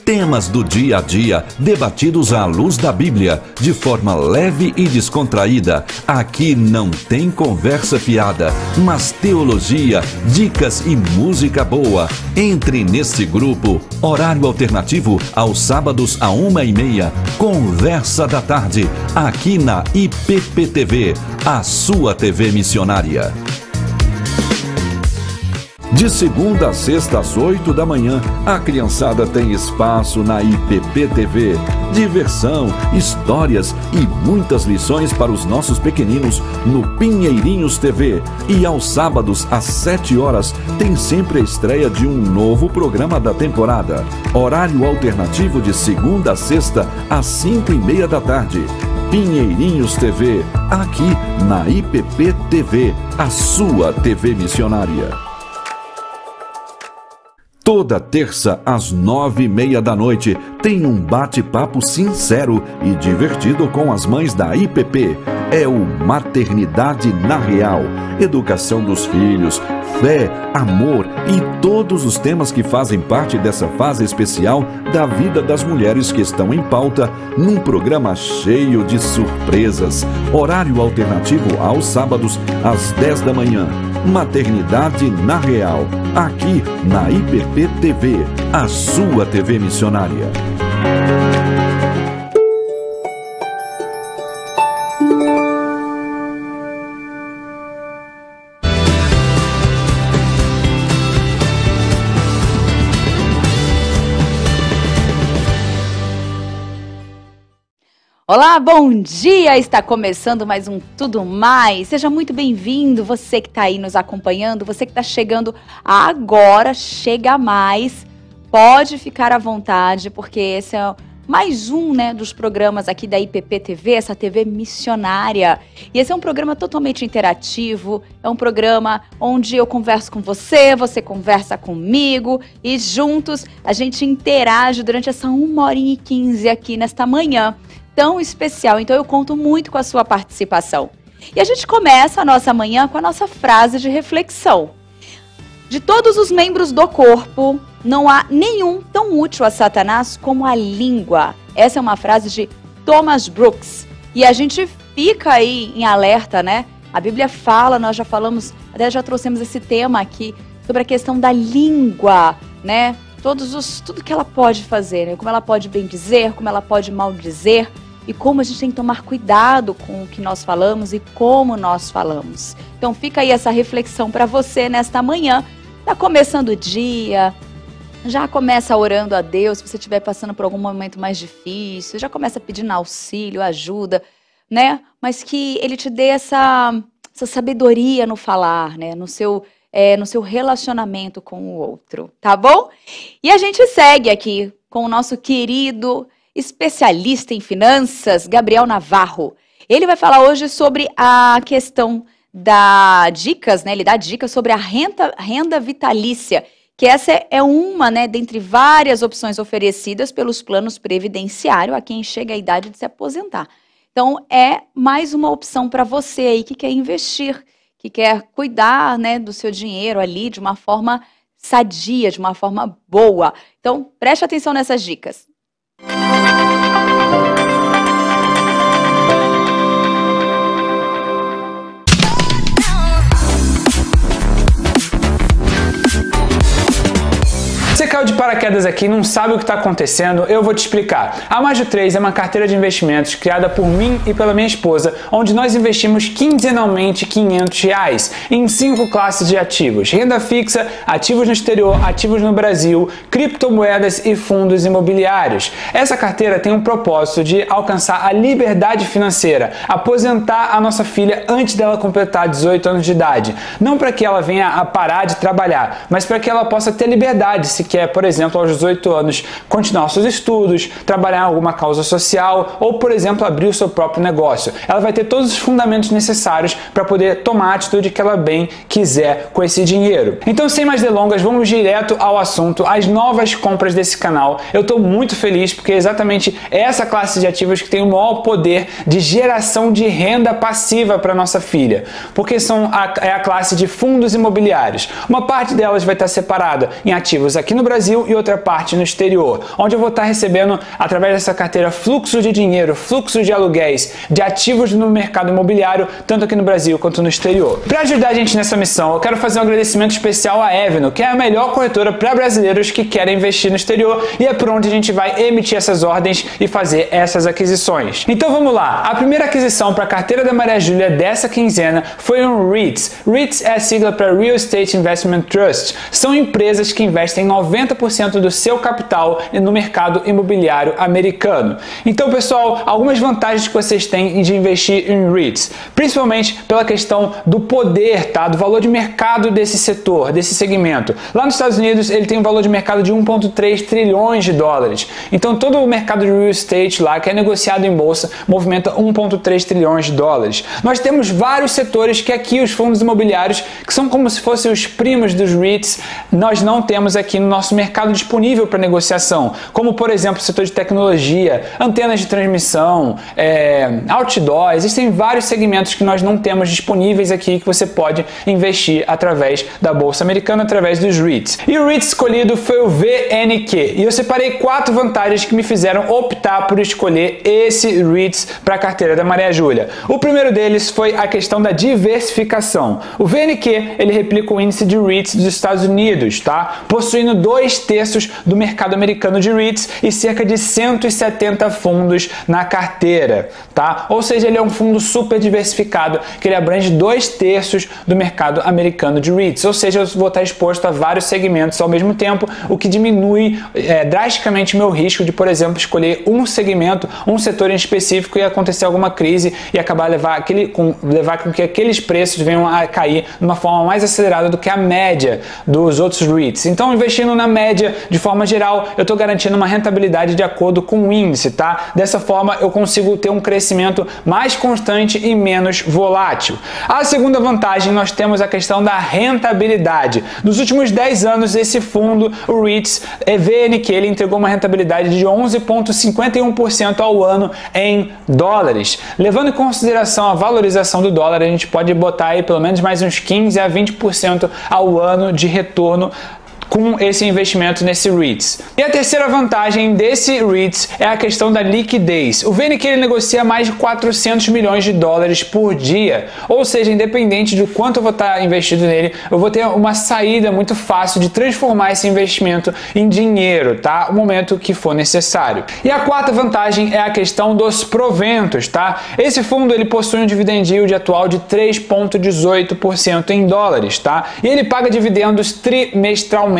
Temas do dia a dia, debatidos à luz da Bíblia, de forma leve e descontraída. Aqui não tem conversa fiada, mas teologia, dicas e música boa. Entre neste grupo. Horário alternativo aos sábados à 1h30. Conversa da tarde, aqui na IPP-TV, a sua TV missionária. De segunda a sexta às 8 da manhã, a criançada tem espaço na IPP-TV. Diversão, histórias e muitas lições para os nossos pequeninos no Pinheirinhos TV. E aos sábados, às 7 horas, tem sempre a estreia de um novo programa da temporada. Horário alternativo de segunda a sexta, às 5h30 da tarde. Pinheirinhos TV, aqui na IPP-TV, a sua TV missionária. Toda terça, às 9h30 da noite, tem um bate-papo sincero e divertido com as mães da IPP. É o Maternidade na Real. Educação dos filhos, fé, amor e todos os temas que fazem parte dessa fase especial da vida das mulheres que estão em pauta, num programa cheio de surpresas. Horário alternativo aos sábados, às 10 da manhã. Maternidade na Real, aqui na IPP-TV, a sua TV missionária. Olá, bom dia! Está começando mais um Tudo Mais. Seja muito bem-vindo, você que está aí nos acompanhando, você que está chegando agora, chega mais. Pode ficar à vontade, porque esse é mais um, dos programas aqui da IPP-TV, essa TV missionária. E esse é um programa totalmente interativo, é um programa onde eu converso com você, você conversa comigo e juntos a gente interage durante essa 1h15 aqui nesta manhã tão especial. Então eu conto muito com a sua participação. E a gente começa a nossa manhã com a nossa frase de reflexão. De todos os membros do corpo, não há nenhum tão útil a Satanás como a língua. Essa é uma frase de Thomas Brooks. E a gente fica aí em alerta, A Bíblia fala, nós já falamos, até já trouxemos esse tema aqui, sobre a questão da língua, Tudo que ela pode fazer, Como ela pode bem dizer, como ela pode mal dizer. E como a gente tem que tomar cuidado com o que nós falamos e como nós falamos. Então fica aí essa reflexão para você nesta manhã. Está começando o dia, já começa orando a Deus, se você estiver passando por algum momento mais difícil, já começa pedindo auxílio, ajuda, Mas que Ele te dê essa sabedoria no falar, no seu relacionamento com o outro, tá bom? E a gente segue aqui com o nosso querido especialista em finanças, Gabriel Navarro. Ele vai falar hoje sobre a questão da dicas, Ele dá dicas sobre a renda vitalícia, que essa é uma, dentre várias opções oferecidas pelos planos previdenciários a quem chega à idade de se aposentar. Então, é mais uma opção para você aí que quer investir, que quer cuidar, do seu dinheiro ali de uma forma sadia, de uma forma boa. Então, preste atenção nessas dicas. Você caiu de paraquedas aqui e não sabe o que está acontecendo? Eu vou te explicar. A Majo 3 é uma carteira de investimentos criada por mim e pela minha esposa, onde nós investimos quinzenalmente R$500 em 5 classes de ativos: renda fixa, ativos no exterior, ativos no Brasil, criptomoedas e fundos imobiliários. Essa carteira tem um propósito de alcançar a liberdade financeira, aposentar a nossa filha antes dela completar 18 anos de idade. Não para que ela venha a parar de trabalhar, mas para que ela possa ter liberdade se quer, por exemplo, aos 18 anos, continuar seus estudos, trabalhar em alguma causa social ou, por exemplo, abrir o seu próprio negócio. Ela vai ter todos os fundamentos necessários para poder tomar a atitude que ela bem quiser com esse dinheiro. Então, sem mais delongas, vamos direto ao assunto, as novas compras desse canal. Eu estou muito feliz porque é exatamente essa classe de ativos que tem o maior poder de geração de renda passiva para nossa filha, porque é a classe de fundos imobiliários. Uma parte delas vai estar separada em ativos aqui no Brasil e outra parte no exterior, onde eu vou estar recebendo, através dessa carteira, fluxo de dinheiro, fluxo de aluguéis, de ativos no mercado imobiliário, tanto aqui no Brasil quanto no exterior. Para ajudar a gente nessa missão, eu quero fazer um agradecimento especial à Avenue, que é a melhor corretora para brasileiros que querem investir no exterior, e é por onde a gente vai emitir essas ordens e fazer essas aquisições. Então vamos lá. A primeira aquisição para a carteira da Maria Júlia dessa quinzena foi um REITs. REITs é a sigla para Real Estate Investment Trust. São empresas que investem 90% do seu capital no mercado imobiliário americano. Então, pessoal, algumas vantagens que vocês têm de investir em REITs, principalmente pela questão do poder, tá? Do valor de mercado desse setor, desse segmento. Lá nos Estados Unidos, ele tem um valor de mercado de 1,3 trilhões de dólares. Então, todo o mercado de real estate lá, que é negociado em bolsa, movimenta 1,3 trilhões de dólares. Nós temos vários setores que aqui os fundos imobiliários, que são como se fossem os primos dos REITs, nós não temos aqui no nosso mercado disponível para negociação, como por exemplo o setor de tecnologia, antenas de transmissão, outdoor. Existem vários segmentos que nós não temos disponíveis aqui que você pode investir através da bolsa americana, através dos REITs. E o REIT escolhido foi o VNQ, e eu separei 4 vantagens que me fizeram optar por escolher esse REITs para a carteira da Maria Júlia. O primeiro deles foi a questão da diversificação. O VNQ, ele replica o índice de REITs dos Estados Unidos, tá? Possuindo 2/3 do mercado americano de REITs e cerca de 170 fundos na carteira, tá? Ou seja, ele é um fundo super diversificado, que ele abrange 2/3 do mercado americano de REITs, ou seja, eu vou estar exposto a vários segmentos ao mesmo tempo, o que diminui drasticamente o meu risco de, por exemplo, escolher um segmento, um setor em específico e acontecer alguma crise e acabar levar com que aqueles preços venham a cair de uma forma mais acelerada do que a média dos outros REITs. Então, investindo na média, de forma geral, eu estou garantindo uma rentabilidade de acordo com o índice, tá? Dessa forma, eu consigo ter um crescimento mais constante e menos volátil. A segunda vantagem, nós temos a questão da rentabilidade. Nos últimos 10 anos, esse fundo, o REITs VNQ, ele entregou uma rentabilidade de 11,51% ao ano em dólares. Levando em consideração a valorização do dólar, a gente pode botar aí pelo menos mais uns 15 a 20% ao ano de retorno com esse investimento nesse REITs. E a terceira vantagem desse REITs é a questão da liquidez. O VNQ ele negocia mais de 400 milhões de dólares por dia, ou seja, independente de quanto eu vou estar investido nele, eu vou ter uma saída muito fácil de transformar esse investimento em dinheiro, tá? No momento que for necessário. E a quarta vantagem é a questão dos proventos, tá? Esse fundo ele possui um dividend yield atual de 3,18% em dólares, tá? E ele paga dividendos trimestralmente.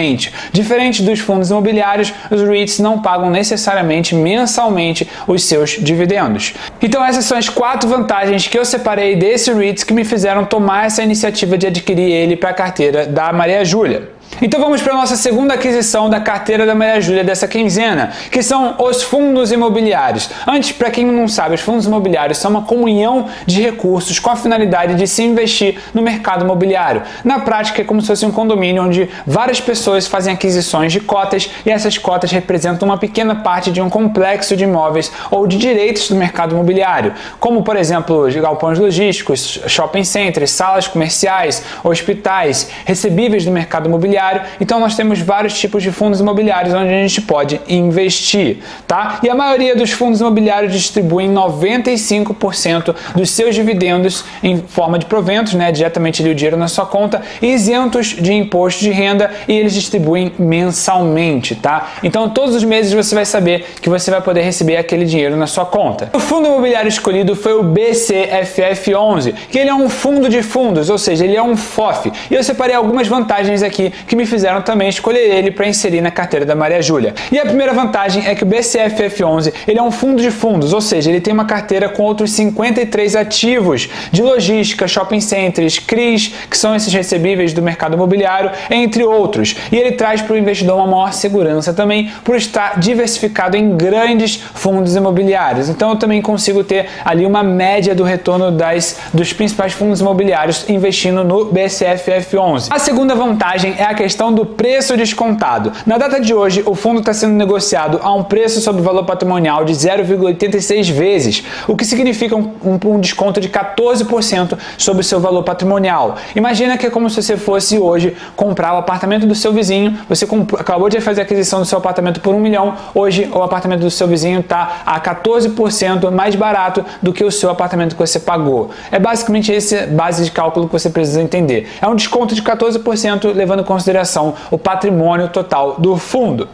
Diferente dos fundos imobiliários, os REITs não pagam necessariamente mensalmente os seus dividendos. Então essas são as 4 vantagens que eu separei desse REITs que me fizeram tomar essa iniciativa de adquirir ele para a carteira da Maria Júlia. Então vamos para a nossa segunda aquisição da carteira da Maria Júlia dessa quinzena, que são os fundos imobiliários. Antes, para quem não sabe, os fundos imobiliários são uma comunhão de recursos com a finalidade de se investir no mercado imobiliário. Na prática, é como se fosse um condomínio onde várias pessoas fazem aquisições de cotas e essas cotas representam uma pequena parte de um complexo de imóveis ou de direitos do mercado imobiliário, como, por exemplo, galpões logísticos, shopping centers, salas comerciais, hospitais, recebíveis do mercado imobiliário. Então nós temos vários tipos de fundos imobiliários onde a gente pode investir, tá? E a maioria dos fundos imobiliários distribuem 95% dos seus dividendos em forma de proventos, né, diretamente ali o dinheiro na sua conta, isentos de imposto de renda, e eles distribuem mensalmente, tá? Então todos os meses você vai saber que você vai poder receber aquele dinheiro na sua conta. O fundo imobiliário escolhido foi o BCFF11, que ele é um fundo de fundos, ou seja, ele é um FOF. E eu separei algumas vantagens aqui que me fizeram também escolher ele para inserir na carteira da Maria Júlia. E a primeira vantagem é que o BCFF11 ele é um fundo de fundos, ou seja, ele tem uma carteira com outros 53 ativos de logística, shopping centers, CRIs, que são esses recebíveis do mercado imobiliário, entre outros. E ele traz para o investidor uma maior segurança também por estar diversificado em grandes fundos imobiliários. Então eu também consigo ter ali uma média do retorno dos principais fundos imobiliários investindo no BCFF11. A segunda vantagem é a questão do preço descontado. Na data de hoje, o fundo está sendo negociado a um preço sobre o valor patrimonial de 0,86 vezes, o que significa um desconto de 14% sobre o seu valor patrimonial. Imagina que é como se você fosse hoje comprar o apartamento do seu vizinho, você acabou de fazer a aquisição do seu apartamento por 1 milhão, hoje o apartamento do seu vizinho está a 14% mais barato do que o seu apartamento que você pagou. É basicamente essa base de cálculo que você precisa entender. É um desconto de 14% levando em consideração o patrimônio total do fundo.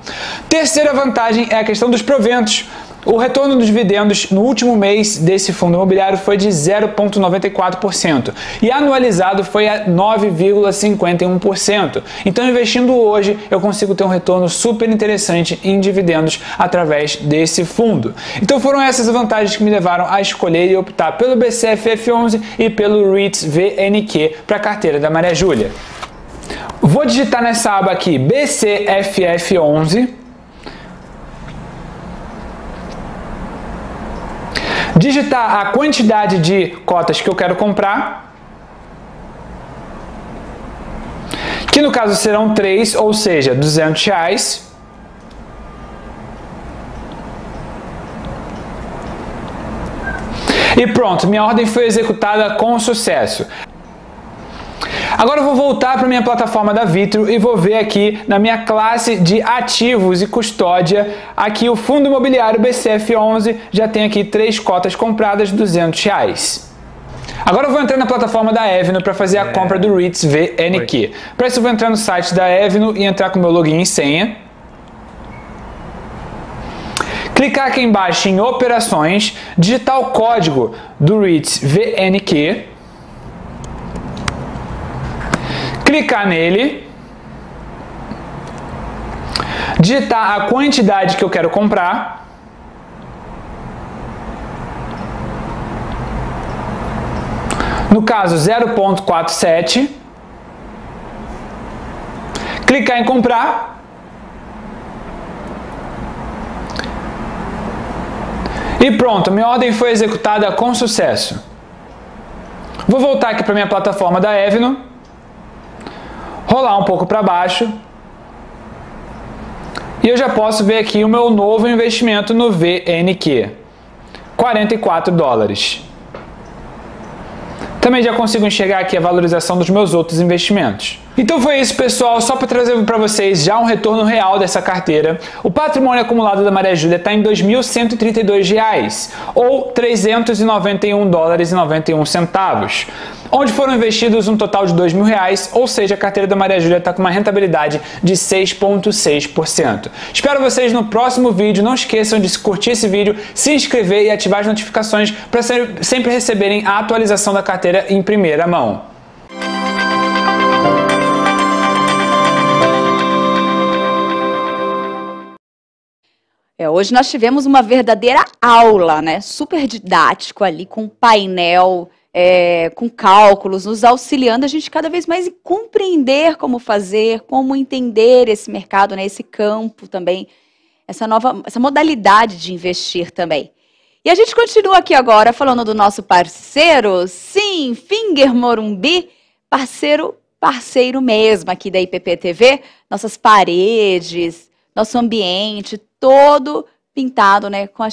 Terceira vantagem é a questão dos proventos. O retorno dos dividendos no último mês desse fundo imobiliário foi de 0,94% e anualizado foi a 9,51%. Então, investindo hoje, eu consigo ter um retorno super interessante em dividendos através desse fundo. Então, foram essas vantagens que me levaram a escolher e optar pelo BCFF11 e pelo REITs VNQ para a carteira da Maria Júlia. Vou digitar nessa aba aqui BCFF11. Digitar a quantidade de cotas que eu quero comprar, que no caso serão 3, ou seja, R$200. E pronto, minha ordem foi executada com sucesso. Agora eu vou voltar para a minha plataforma da Vitro e vou ver aqui na minha classe de ativos e custódia, aqui o fundo imobiliário BCF11 já tem aqui 3 cotas compradas, R$200. Agora eu vou entrar na plataforma da Evno para fazer a compra do REITs VNQ. Para isso eu vou entrar no site da Evno e entrar com o meu login e senha. Clicar aqui embaixo em operações, digitar o código do REITs VNQ. Clicar nele, digitar a quantidade que eu quero comprar, no caso 0,47, clicar em comprar e pronto, minha ordem foi executada com sucesso. Vou voltar aqui para minha plataforma da Evno, rolar um pouco para baixo e eu já posso ver aqui o meu novo investimento no VNQ, $44. Também já consigo enxergar aqui a valorização dos meus outros investimentos. Então foi isso, pessoal, só para trazer para vocês já um retorno real dessa carteira. O patrimônio acumulado da Maria Júlia está em R$ 2.132, ou $391,91, onde foram investidos um total de R$ 2.000, ou seja, a carteira da Maria Júlia está com uma rentabilidade de 6,6%. Espero vocês no próximo vídeo. Não esqueçam de curtir esse vídeo, se inscrever e ativar as notificações para sempre receberem a atualização da carteira em primeira mão. Hoje nós tivemos uma verdadeira aula, né? Super didático ali, com painel, com cálculos, nos auxiliando a gente cada vez mais em compreender como fazer, como entender esse mercado, né? Esse campo também, essa modalidade de investir também. E a gente continua aqui agora falando do nosso parceiro, sim, Finger Morumbi, parceiro mesmo aqui da IPP-TV, nossas paredes, nosso ambiente, todo pintado, né, com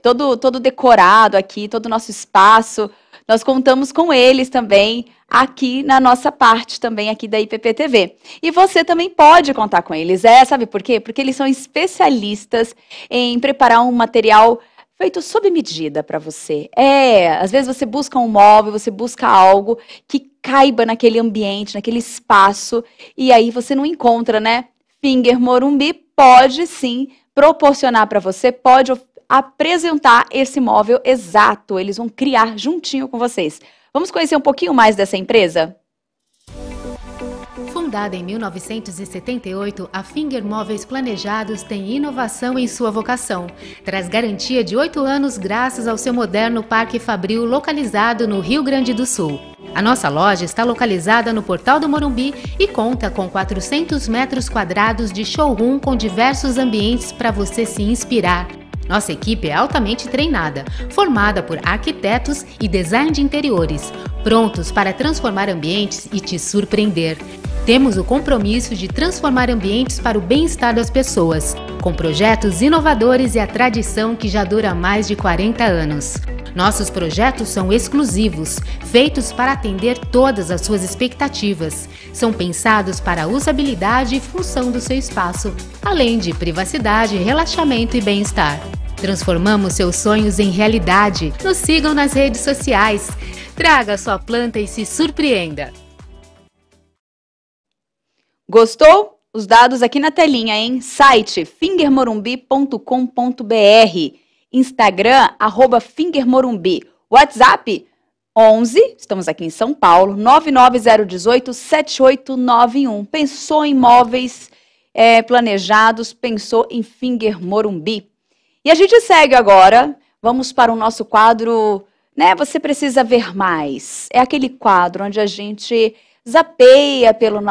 todo decorado aqui, todo o nosso espaço. Nós contamos com eles também aqui na nossa parte também aqui da IPP-TV. E você também pode contar com eles. Sabe por quê? Porque eles são especialistas em preparar um material feito sob medida para você. Às vezes você busca um móvel, você busca algo que caiba naquele ambiente, naquele espaço, e aí você não encontra, né? Finger Morumbi pode sim proporcionar para você, pode apresentar esse móvel exato. Eles vão criar juntinho com vocês. Vamos conhecer um pouquinho mais dessa empresa? Fundada em 1978, a Finger Móveis Planejados tem inovação em sua vocação. Traz garantia de 8 anos graças ao seu moderno Parque Fabril localizado no Rio Grande do Sul. A nossa loja está localizada no Portal do Morumbi e conta com 400 metros quadrados de showroom com diversos ambientes para você se inspirar. Nossa equipe é altamente treinada, formada por arquitetos e design de interiores, prontos para transformar ambientes e te surpreender. Temos o compromisso de transformar ambientes para o bem-estar das pessoas, com projetos inovadores e a tradição que já dura mais de 40 anos. Nossos projetos são exclusivos, feitos para atender todas as suas expectativas. São pensados para a usabilidade e função do seu espaço, além de privacidade, relaxamento e bem-estar. Transformamos seus sonhos em realidade. Nos sigam nas redes sociais. Traga sua planta e se surpreenda. Gostou? Os dados aqui na telinha, hein? Site fingermorumbi.com.br, Instagram, @fingermorumbi, WhatsApp 11, estamos aqui em São Paulo, 99018-7891. Pensou em imóveis planejados, pensou em Finger Morumbi. E a gente segue agora, vamos para o nosso quadro, né? Você precisa ver mais. É aquele quadro onde a gente zapeia pelos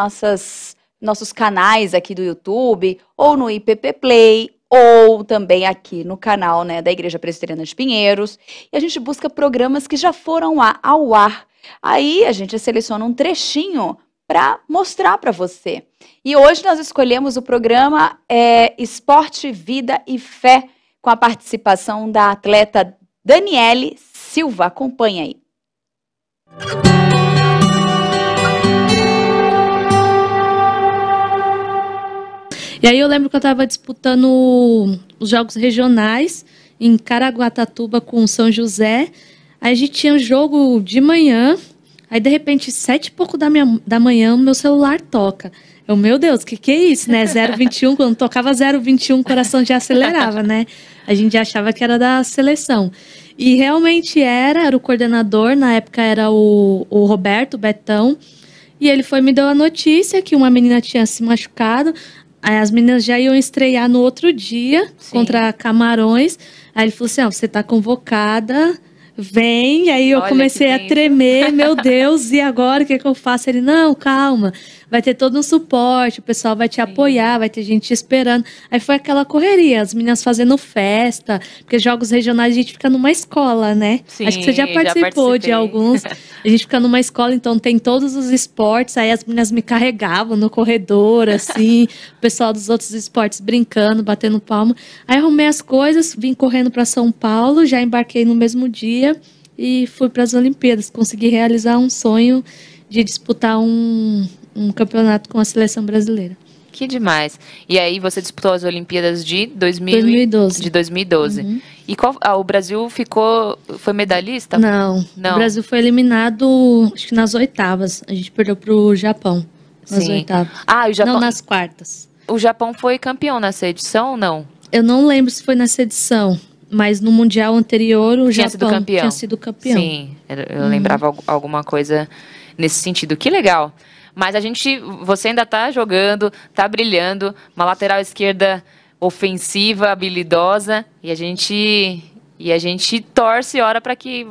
nossos canais aqui do YouTube, ou no IPP Play, ou também aqui no canal, né, da Igreja Presbiteriana de Pinheiros. E a gente busca programas que já foram ao ar. Aí a gente seleciona um trechinho para mostrar para você. E hoje nós escolhemos o programa Esporte, Vida e Fé, com a participação da atleta Daniele Silva. Acompanha aí. E aí eu lembro que eu estava disputando os jogos regionais em Caraguatatuba com São José. Aí a gente tinha um jogo de manhã, aí de repente 7h pouco da manhã o meu celular toca. Meu Deus, que é isso, né? 021, quando tocava 021 o coração já acelerava, né? A gente já achava que era da seleção. E realmente era o coordenador, na época era o Roberto Betão, e ele me deu a notícia que uma menina tinha se machucado. Aí as meninas já iam estrear no outro dia, sim, contra Camarões. Aí ele falou assim, você tá convocada, vem. Aí eu comecei a tremer, meu Deus, e agora o que eu faço? Ele, não, calma, vai ter todo um suporte, o pessoal vai te apoiar, vai ter gente te esperando. Aí foi aquela correria, as meninas fazendo festa, porque jogos regionais a gente fica numa escola, né? Sim, acho que você já participou de alguns. A gente fica numa escola, então tem todos os esportes, aí as meninas me carregavam no corredor, assim, o pessoal dos outros esportes brincando, batendo palma. Aí arrumei as coisas, vim correndo para São Paulo, já embarquei no mesmo dia e fui para as Olimpíadas. Consegui realizar um sonho de disputar um campeonato com a seleção brasileira. Que demais. E aí você disputou as Olimpíadas de 2012. De 2012. Uhum. E o Brasil foi medalhista? Não. O Brasil foi eliminado, acho que nas oitavas. A gente perdeu pro Japão nas oitavas. Ah, o Japão... Não, nas quartas. O Japão foi campeão nessa edição ou não? Eu não lembro se foi nessa edição, mas no Mundial anterior o Japão tinha sido campeão. Sim, eu lembrava alguma coisa nesse sentido. Que legal. Mas você ainda tá jogando, tá brilhando, uma lateral esquerda ofensiva, habilidosa, e a gente torce e ora para que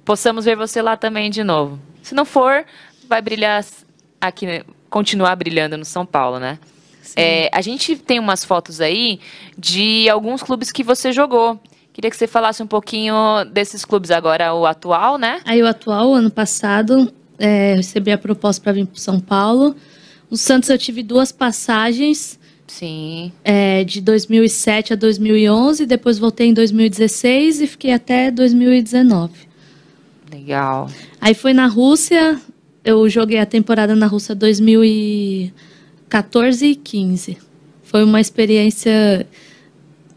possamos ver você lá também de novo. Se não for, vai brilhar aqui, né? Continuar brilhando no São Paulo, né? A gente tem umas fotos aí de alguns clubes que você jogou. Queria que você falasse um pouquinho desses clubes agora, o atual, né? Aí o atual, ano passado... recebi a proposta para vir para São Paulo. No Santos eu tive 2 passagens. Sim. De 2007 a 2011. Depois voltei em 2016 e fiquei até 2019. Legal. Aí foi na Rússia. Eu joguei a temporada na Rússia 2014 e 15. Foi uma experiência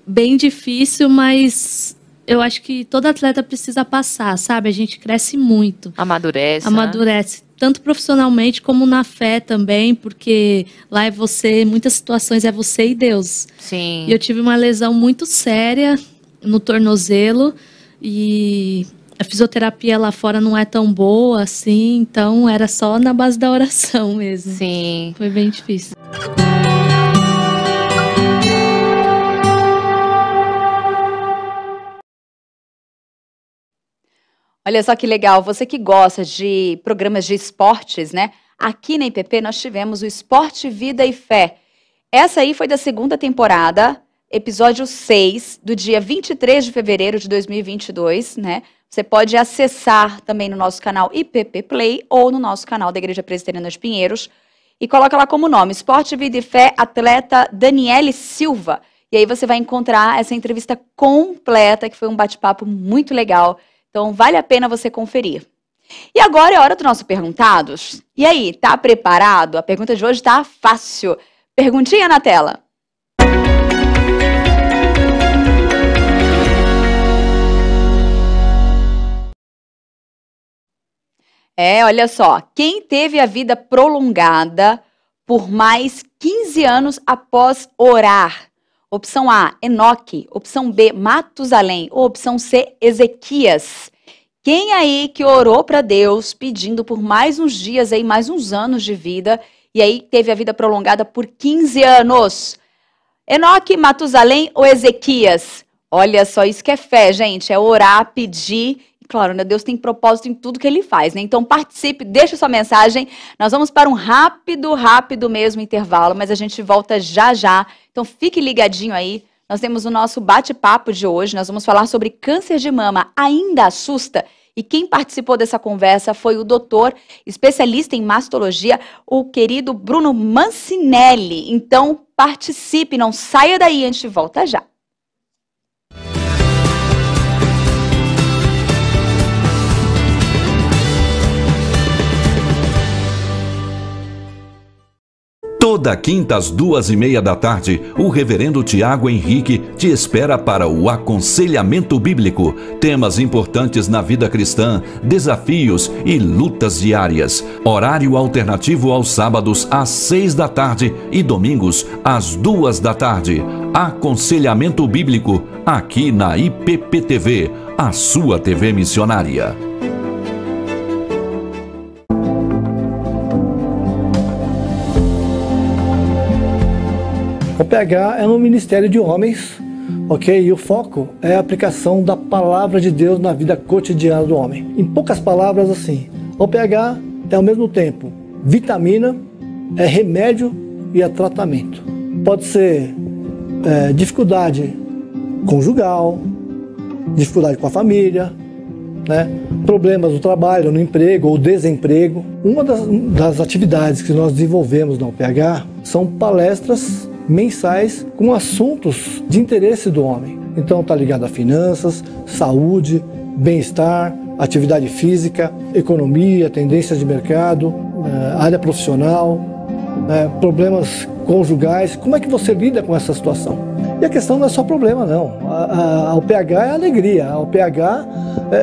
bem difícil, mas... eu acho que todo atleta precisa passar, sabe? A gente cresce muito. Amadurece. Amadurece, né? Tanto profissionalmente como na fé também, porque lá muitas situações é você e Deus. Sim. E eu tive uma lesão muito séria no tornozelo e a fisioterapia lá fora não é tão boa assim, então era só na base da oração mesmo. Sim. Foi bem difícil. Olha só que legal, você que gosta de programas de esportes, né? Aqui na IPP nós tivemos o Esporte, Vida e Fé. Essa aí foi da 2ª temporada, episódio 6, do dia 23 de fevereiro de 2022, né? Você pode acessar também no nosso canal IPP Play ou no nosso canal da Igreja Presbiteriana de Pinheiros. e coloca lá como nome, Esporte, Vida e Fé, atleta Daniele Silva. E aí você vai encontrar essa entrevista completa, que foi um bate-papo muito legal. Então vale a pena você conferir. E agora é hora do nosso Perguntados. E aí, tá preparado? A pergunta de hoje tá fácil. Perguntinha na tela. Olha só. Quem teve a vida prolongada por mais 15 anos após orar? Opção A, Enoque. Opção B, Matusalém. Ou opção C, Ezequias. Quem aí que orou para Deus pedindo por mais uns dias aí, mais uns anos de vida, e aí teve a vida prolongada por 15 anos? Enoque, Matusalém ou Ezequias? Olha só, isso que é fé, gente. É orar, pedir. E claro, né, Deus tem propósito em tudo que ele faz, né? Então participe, deixa sua mensagem. Nós vamos para um rápido mesmo intervalo, mas a gente volta já já. Então fique ligadinho aí. Nós temos o nosso bate-papo de hoje. Nós vamos falar sobre câncer de mama. Ainda assusta? E quem participou dessa conversa foi o doutor, especialista em mastologia, o querido Bruno Mancinelli. Então participe, não saia daí, a gente volta já. Toda quinta às 2:30 da tarde, o reverendo Tiago Henrique te espera para o aconselhamento bíblico. Temas importantes na vida cristã, desafios e lutas diárias. Horário alternativo aos sábados às 6 da tarde e domingos às 2 da tarde. Aconselhamento bíblico aqui na IPP-TV, a sua TV missionária. O PH é um ministério de homens, ok? E o foco é a aplicação da palavra de Deus na vida cotidiana do homem. Em poucas palavras, assim, o PH é ao mesmo tempo vitamina, é remédio e é tratamento. Pode ser dificuldade conjugal, dificuldade com a família, né? Problemas no trabalho, no emprego ou desemprego. Uma das atividades que nós desenvolvemos na UPH são palestras mensais com assuntos de interesse do homem. Então está ligado a finanças, saúde, bem-estar, atividade física, economia, tendências de mercado, área profissional, problemas conjugais. Como é que você lida com essa situação? E a questão não é só problema, não. O PH é alegria. O PH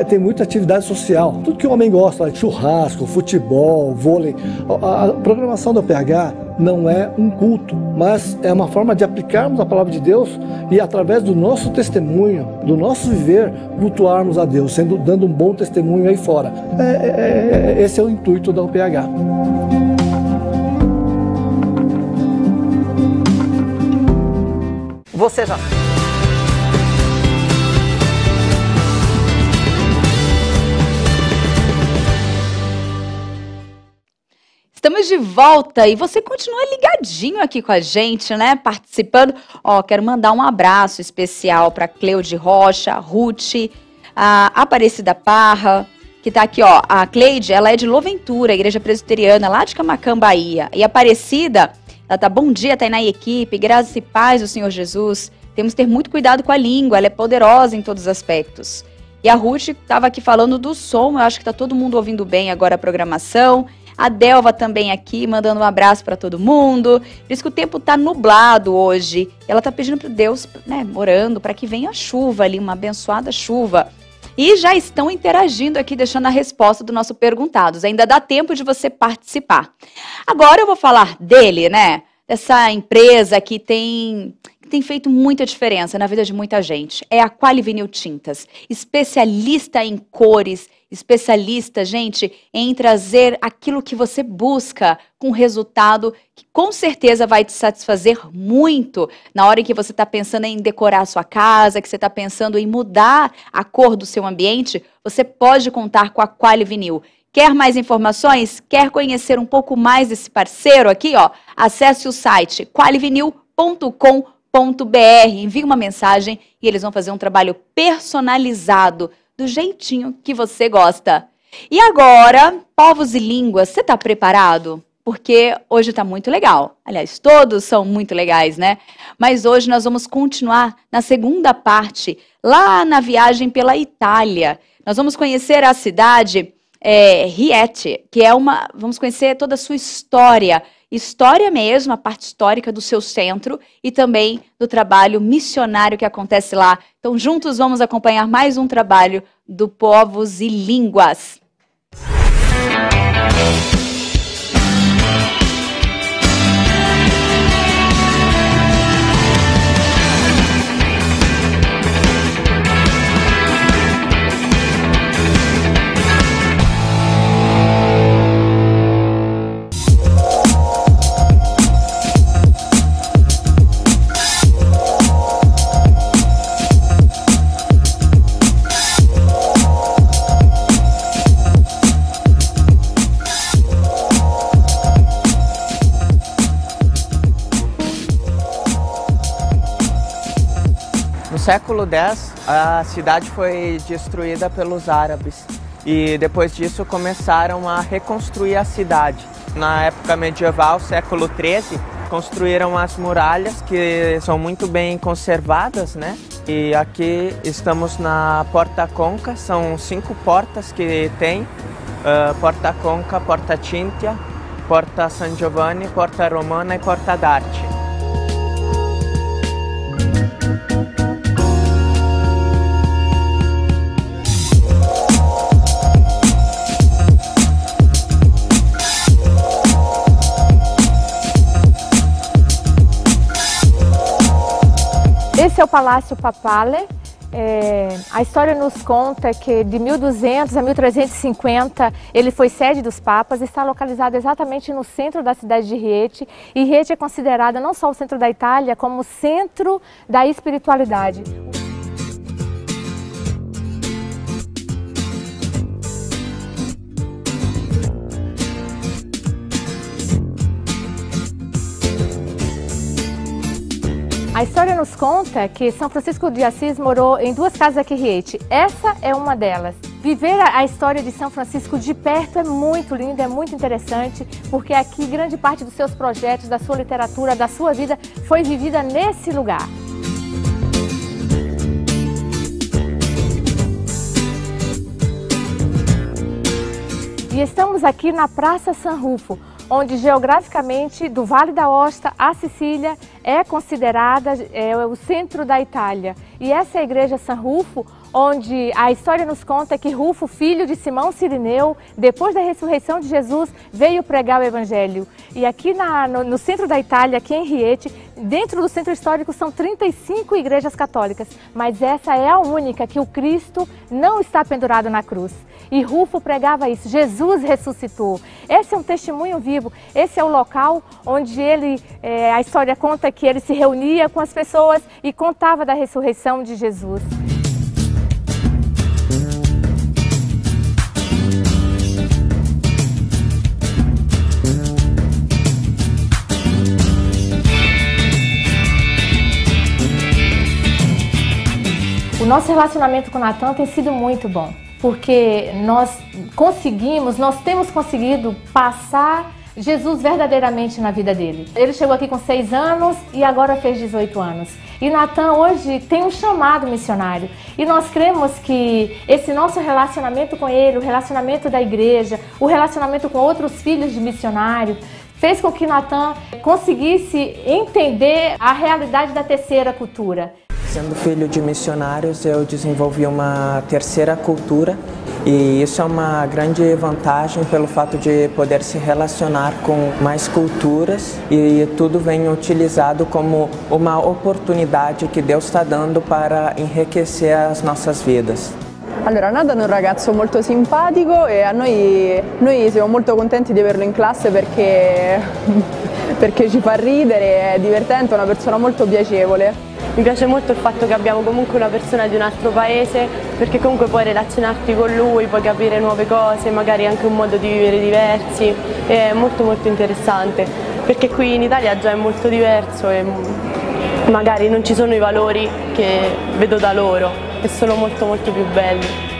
tem muita atividade social. Tudo que o homem gosta, churrasco, futebol, vôlei. A programação do PH não é um culto, mas é uma forma de aplicarmos a palavra de Deus e, através do nosso testemunho, do nosso viver, cultuarmos a Deus, dando um bom testemunho aí fora. Esse é o intuito da UPH. Você já... Estamos de volta e você continua ligadinho aqui com a gente, né? Participando. Quero mandar um abraço especial para Cleide Rocha, Ruth, a Aparecida Parra, que tá aqui, ó. A Cleide, ela é de Loventura, Igreja Presbiteriana, lá de Camaquã, Bahia. E a Aparecida, ela tá, bom dia, tá aí na equipe, graças e paz do Senhor Jesus. Temos que ter muito cuidado com a língua, ela é poderosa em todos os aspectos. E a Ruth estava aqui falando do som, eu acho que tá todo mundo ouvindo bem agora a programação. A Delva também aqui, mandando um abraço para todo mundo. Diz que o tempo tá nublado hoje. Ela tá pedindo para Deus, né, orando para que venha a chuva ali, uma abençoada chuva. E já estão interagindo aqui, deixando a resposta do nosso Perguntados. Ainda dá tempo de você participar. Agora eu vou falar dele, né? Dessa empresa que tem feito muita diferença na vida de muita gente. É a Quali Vinil Tintas, especialista em cores, especialista, gente, em trazer aquilo que você busca com resultado que com certeza vai te satisfazer muito na hora em que você está pensando em decorar a sua casa, que você está pensando em mudar a cor do seu ambiente. Você pode contar com a Quali Vinil. Quer mais informações? Quer conhecer um pouco mais desse parceiro aqui, ó? Acesse o site qualivinil.com.br, envie uma mensagem e eles vão fazer um trabalho personalizado do jeitinho que você gosta. E agora, povos e línguas, você está preparado? porque hoje está muito legal. Aliás, todos são muito legais, né? Mas hoje nós vamos continuar na segunda parte, lá na viagem pela Itália. Nós vamos conhecer a cidade Rieti, que é vamos conhecer toda a sua história mesmo, a parte histórica do seu centro e também do trabalho missionário que acontece lá. Então, juntos vamos acompanhar mais um trabalho do Povos e Línguas. No século X, a cidade foi destruída pelos árabes e depois disso começaram a reconstruir a cidade. Na época medieval, século XIII, construíram as muralhas que são muito bem conservadas, né? E aqui estamos na Porta Conca, são 5 portas que tem, Porta Conca, Porta Cintia, Porta San Giovanni, Porta Romana e Porta d'Arte. Esse é o Palácio Papale. A história nos conta que de 1200 a 1350 ele foi sede dos papas, está localizado exatamente no centro da cidade de Rieti. E Rieti é considerada não só o centro da Itália, como o centro da espiritualidade. A história nos conta que São Francisco de Assis morou em 2 casas aqui em Rieti. Essa é uma delas. Viver a história de São Francisco de perto é muito lindo, é muito interessante, porque aqui grande parte dos seus projetos, da sua literatura, da sua vida foi vivida nesse lugar. E estamos aqui na Praça San Rufo, onde geograficamente do Vale da Aosta a Sicília é considerada o centro da Itália. E essa é a igreja San Rufo, onde a história nos conta que Rufo, filho de Simão Cirineu, depois da ressurreição de Jesus, veio pregar o Evangelho. E aqui no centro da Itália, aqui em Rieti, dentro do centro histórico são 35 igrejas católicas, mas essa é a única que o Cristo não está pendurado na cruz. E Rufo pregava isso, Jesus ressuscitou. Esse é um testemunho vivo, esse é o local onde a história conta que ele se reunia com as pessoas e contava da ressurreição de Jesus. O nosso relacionamento com o Natan tem sido muito bom, porque nós temos conseguido passar Jesus verdadeiramente na vida dele. Ele chegou aqui com 6 anos e agora fez 18 anos. E Natan hoje tem um chamado missionário. E nós cremos que esse nosso relacionamento com ele, o relacionamento da igreja, o relacionamento com outros filhos de missionário, fez com que Natan conseguisse entender a realidade da terceira cultura. Sendo filho de missionários, eu desenvolvi uma terceira cultura e isso é uma grande vantagem pelo fato de poder se relacionar com mais culturas e tudo vem utilizado como uma oportunidade que Deus está dando para enriquecer as nossas vidas. Allora, Nathan è un ragazzo molto simpatico e noi siamo molto contenti di averlo in classe perché ci fa ridere, è divertente, è una persona molto piacevole. Mi piace molto il fatto che abbiamo comunque una persona di un altro paese, perché comunque puoi relazionarti con lui, puoi capire nuove cose, magari anche un modo di vivere diversi, è molto molto interessante, perché qui in Italia già è molto diverso e magari non ci sono i valori che vedo da loro, che sono molto molto più belli.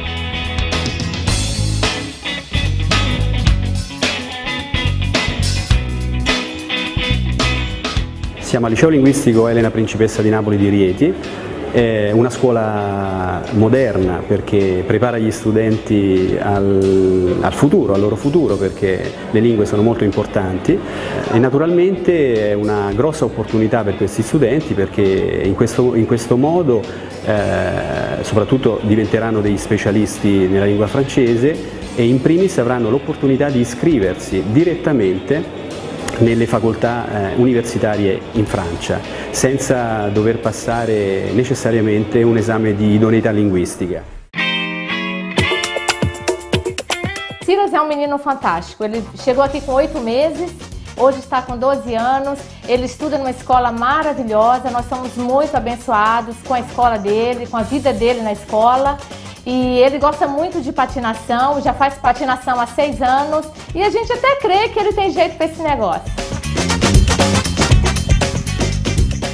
Siamo al Liceo Linguistico Elena Principessa di Napoli di Rieti. È una scuola moderna perché prepara gli studenti al futuro, al loro futuro, perché le lingue sono molto importanti e naturalmente è una grossa opportunità per questi studenti perché in questo modo soprattutto diventeranno degli specialisti nella lingua francese e in primis avranno l'opportunità di iscriversi direttamente nelle facoltà universitarie in Francia, senza dover passare necessariamente un esame di idoneità linguistica. Silas é um menino fantástico, ele chegou aqui com 8 meses, hoje está com 12 anos, ele estuda numa escola maravilhosa, nós somos muito abençoados com a escola dele, com a vida dele na escola. E ele gosta muito de patinação, já faz patinação há 6 anos e a gente até crê que ele tem jeito para esse negócio.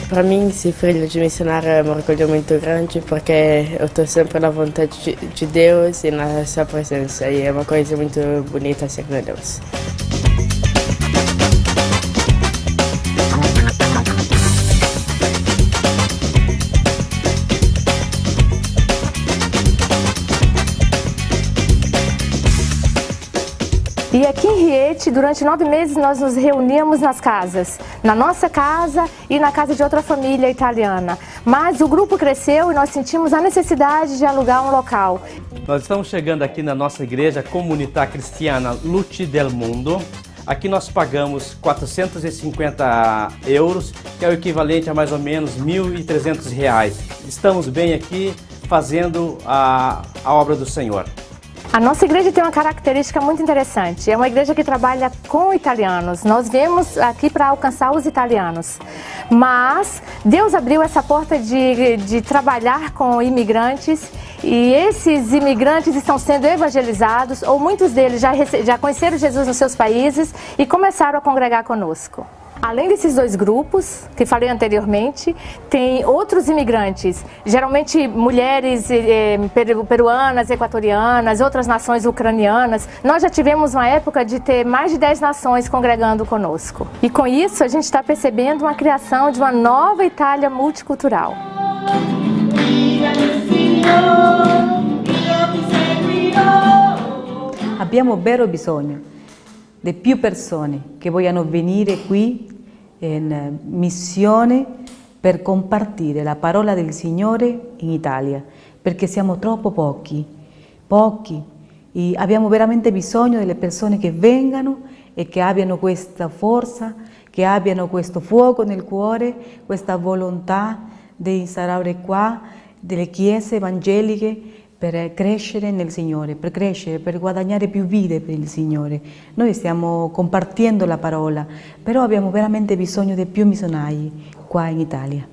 Para mim, esse filho de missionário é um orgulho muito grande porque eu estou sempre na vontade de Deus e na sua presença e é uma coisa muito bonita servir a Deus. E aqui em Rieti, durante 9 meses, nós nos reuníamos nas casas, na nossa casa e na casa de outra família italiana. Mas o grupo cresceu e nós sentimos a necessidade de alugar um local. Nós estamos chegando aqui na nossa igreja Comunità Cristiana Luce del Mundo. Aqui nós pagamos 450 euros, que é o equivalente a mais ou menos R$1.300. Estamos bem aqui fazendo a obra do Senhor. A nossa igreja tem uma característica muito interessante, é uma igreja que trabalha com italianos, nós viemos aqui para alcançar os italianos, mas Deus abriu essa porta de trabalhar com imigrantes e esses imigrantes estão sendo evangelizados, ou muitos deles já conheceram Jesus nos seus países e começaram a congregar conosco. Além desses 2 grupos, que falei anteriormente, tem outros imigrantes, geralmente mulheres peruanas, equatorianas, outras nações ucranianas. Nós já tivemos uma época de ter mais de 10 nações congregando conosco. E com isso a gente está percebendo uma criação de uma nova Itália multicultural. Abbiamo vero bisogno di più persone che vogliano venire qui in missione per compartire la parola del Signore in Italia, perché siamo troppo pochi e abbiamo veramente bisogno delle persone che vengano e che abbiano questa forza, che abbiano questo fuoco nel cuore, questa volontà di instaurare qua delle chiese evangeliche per crescere nel Signore, per crescere, per guadagnare più vite per il Signore. Noi stiamo compartendo la parola, però abbiamo veramente bisogno di più missionari qua in Italia.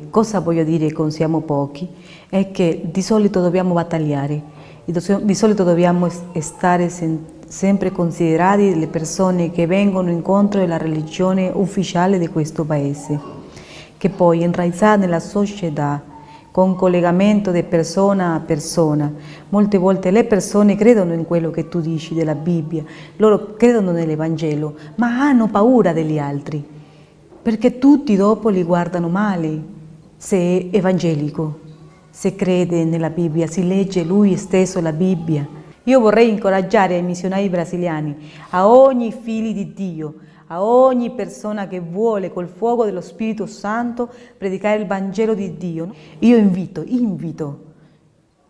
Cosa voglio dire con siamo pochi? È che di solito dobbiamo battagliare, di solito dobbiamo stare sempre considerati le persone che vengono incontro alla religione ufficiale di questo paese, che poi enraizata nella società, con collegamento di persona a persona. Molte volte le persone credono in quello che tu dici della Bibbia, loro credono nell'Evangelo, ma hanno paura degli altri, perché tutti dopo li guardano male se è evangelico, se crede nella Bibbia, si legge lui stesso la Bibbia. Io vorrei incoraggiare i missionari brasiliani, a ogni figlio di Dio, a ogni persona che vuole col fuoco dello Spirito Santo predicare il Vangelo di Dio. Io invito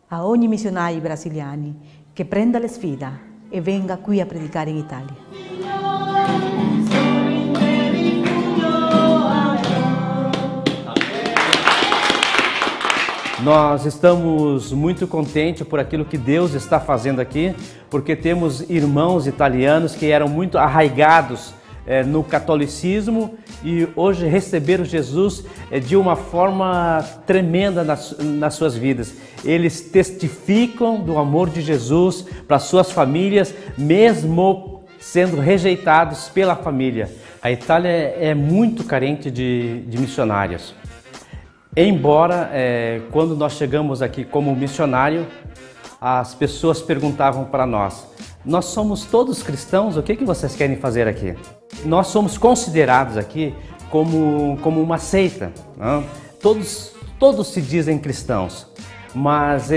a ogni missionario brasiliani che prenda la sfida e venga qui a predicare in Italia. Nós estamos muito contentes por aquilo que Deus está fazendo aqui, porque temos irmãos italianos que eram muito arraigados no catolicismo e hoje receberam Jesus de uma forma tremenda nas suas vidas. Eles testificam do amor de Jesus para suas famílias, mesmo sendo rejeitados pela família. A Itália é muito carente de missionários. Embora, quando nós chegamos aqui como missionário, as pessoas perguntavam para nós somos todos cristãos, o que vocês querem fazer aqui? Nós somos considerados aqui como uma seita, né? Todos se dizem cristãos, mas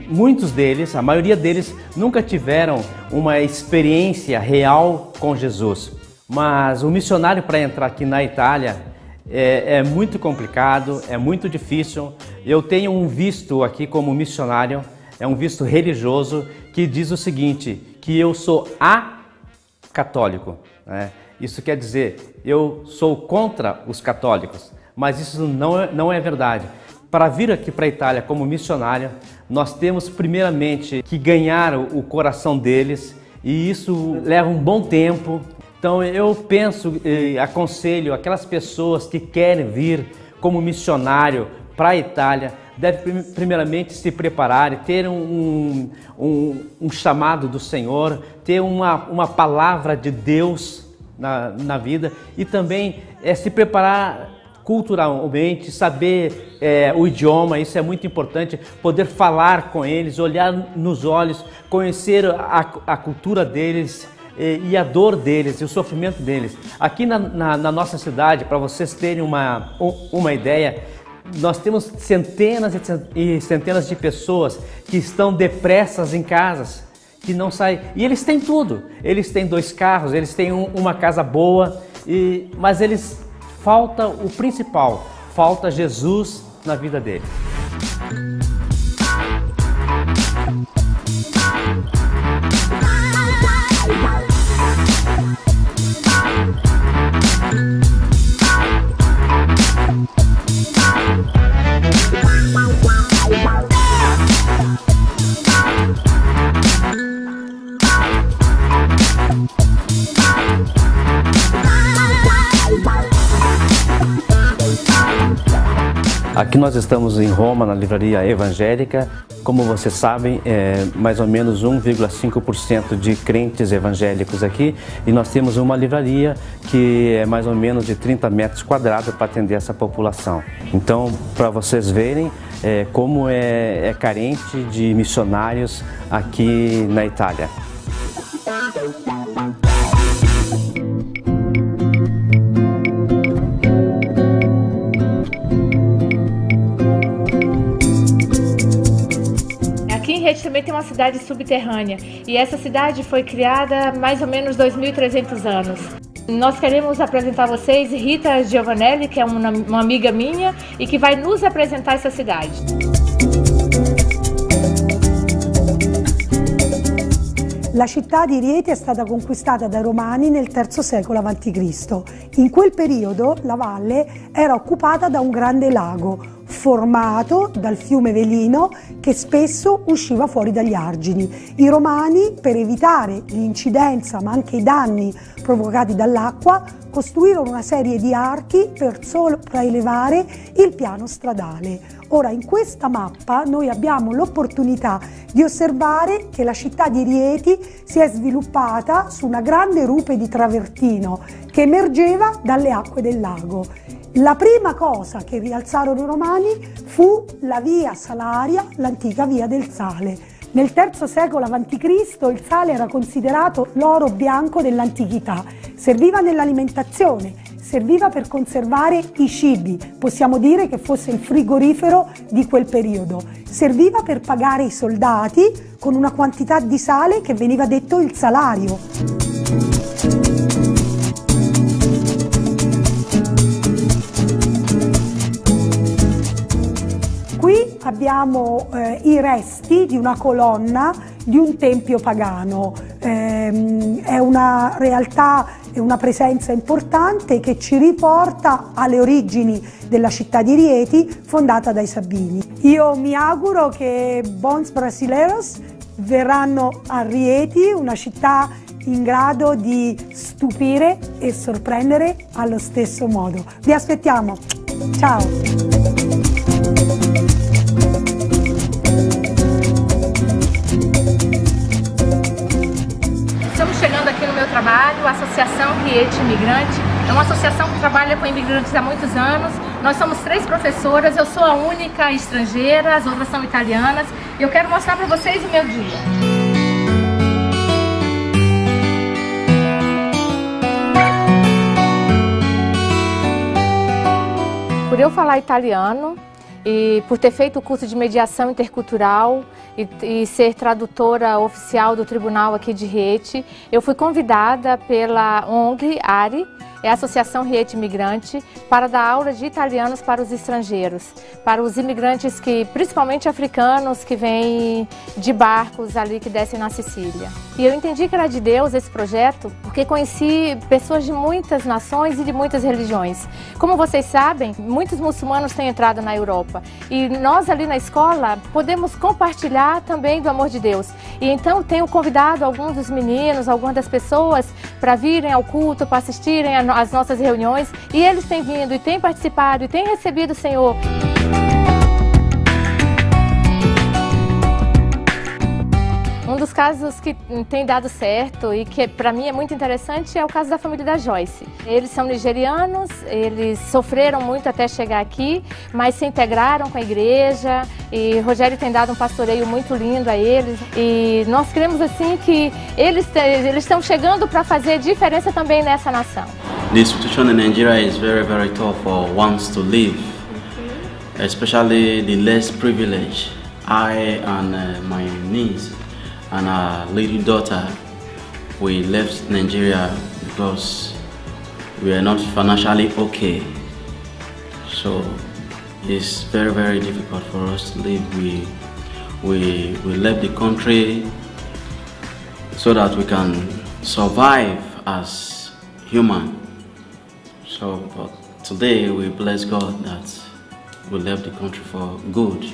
muitos deles, a maioria deles, nunca tiveram uma experiência real com Jesus. Mas o missionário para entrar aqui na Itália é muito complicado, é muito difícil. Eu tenho um visto aqui como missionário, é um visto religioso que diz o seguinte, que eu sou acatólico, né? Isso quer dizer, eu sou contra os católicos, mas isso não é verdade. Para vir aqui para a Itália como missionário, nós temos primeiramente que ganhar o coração deles, e isso leva um bom tempo. Então eu penso e aconselho aquelas pessoas que querem vir como missionário para a Itália, devem primeiramente se preparar e ter um chamado do Senhor, ter uma palavra de Deus na vida, e também se preparar culturalmente, saber o idioma. Isso é muito importante, poder falar com eles, olhar nos olhos, conhecer a cultura deles e a dor deles e o sofrimento deles. Aqui na nossa cidade, para vocês terem uma ideia, nós temos centenas e centenas de pessoas que estão depressas em casas, que não saem, e eles têm tudo, eles têm 2 carros, eles têm uma casa boa, mas falta o principal, falta Jesus na vida deles. Aqui nós estamos em Roma, na livraria evangélica. Como vocês sabem, mais ou menos 1,5% de crentes evangélicos aqui, e nós temos uma livraria que é mais ou menos de 30 metros quadrados para atender essa população. Então, para vocês verem como é carente de missionários aqui na Itália. Também tem uma cidade subterrânea, e essa cidade foi criada há mais ou menos 2.300 anos. Nós queremos apresentar a vocês Rita Giovanelli, que é uma amiga minha e que vai nos apresentar essa cidade. La città di Rieti è stata conquistata dai Romani nel III secolo a.C. In quel periodo la valle era occupata da un grande lago formato dal fiume Velino, che spesso usciva fuori dagli argini. I Romani, per evitare l'incidenza ma anche i danni provocati dall'acqua, costruirono una serie di archi per sopraelevare il piano stradale. Ora, in questa mappa noi abbiamo l'opportunità di osservare che la città di Rieti si è sviluppata su una grande rupe di travertino che emergeva dalle acque del lago. La prima cosa che rialzarono i Romani fu la via Salaria, l'antica via del sale. Nel III secolo a.C. il sale era considerato l'oro bianco dell'antichità. Serviva nell'alimentazione, serviva per conservare i cibi, possiamo dire che fosse il frigorifero di quel periodo. Serviva per pagare i soldati con una quantità di sale che veniva detto il salario. Qui abbiamo i resti di una colonna di un tempio pagano. È una realtà e una presenza importante che ci riporta alle origini della città di Rieti, fondata dai Sabini. Io mi auguro che bons brasileiros verranno a Rieti, una città in grado di stupire e sorprendere allo stesso modo. Vi aspettiamo! Ciao! Estamos chegando aqui no meu trabalho, a Associação Rieti Imigrante. É uma associação que trabalha com imigrantes há muitos anos. Nós somos 3 professoras, eu sou a única estrangeira, as outras são italianas. E eu quero mostrar para vocês o meu dia. Por eu falar italiano e por ter feito o curso de mediação intercultural e ser tradutora oficial do tribunal aqui de Rieti, eu fui convidada pela ONG ARI, é a Associação Rieti Imigrante, para dar aula de italianos para os estrangeiros, para os imigrantes que, principalmente africanos, que vêm de barcos ali que descem na Sicília. E eu entendi que era de Deus esse projeto, porque conheci pessoas de muitas nações e de muitas religiões. Como vocês sabem, muitos muçulmanos têm entrado na Europa e nós ali na escola podemos compartilhar também do amor de Deus. E então tenho convidado alguns dos meninos, algumas das pessoas para virem ao culto, para assistirem às nossas reuniões, e eles têm vindo e têm participado e têm recebido o Senhor. Um dos casos que tem dado certo e que para mim é muito interessante é o caso da família da Joyce. Eles são nigerianos, eles sofreram muito até chegar aqui, mas se integraram com a igreja e Rogério tem dado um pastoreio muito lindo a eles. E nós cremos assim que eles estão chegando para fazer diferença também nessa nação. The situation in Nigeria is very, very tough for ones to live, especially the less privileged. I and my niece and our little daughter, we left Nigeria because we are not financially okay. So it's very, very difficult for us to live. We left the country so that we can survive as human. So, but today we bless God that we left the country for good.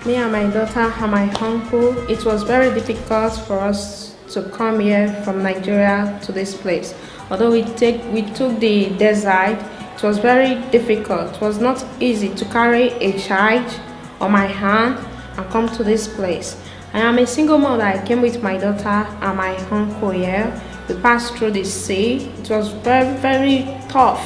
Me and my daughter and my uncle, it was very difficult for us to come here from Nigeria to this place. Although we took the desert, it was very difficult. It was not easy to carry a child on my hand and come to this place. I am a single mother. I came with my daughter and my uncle here. We passed through the sea. It was very, very tough.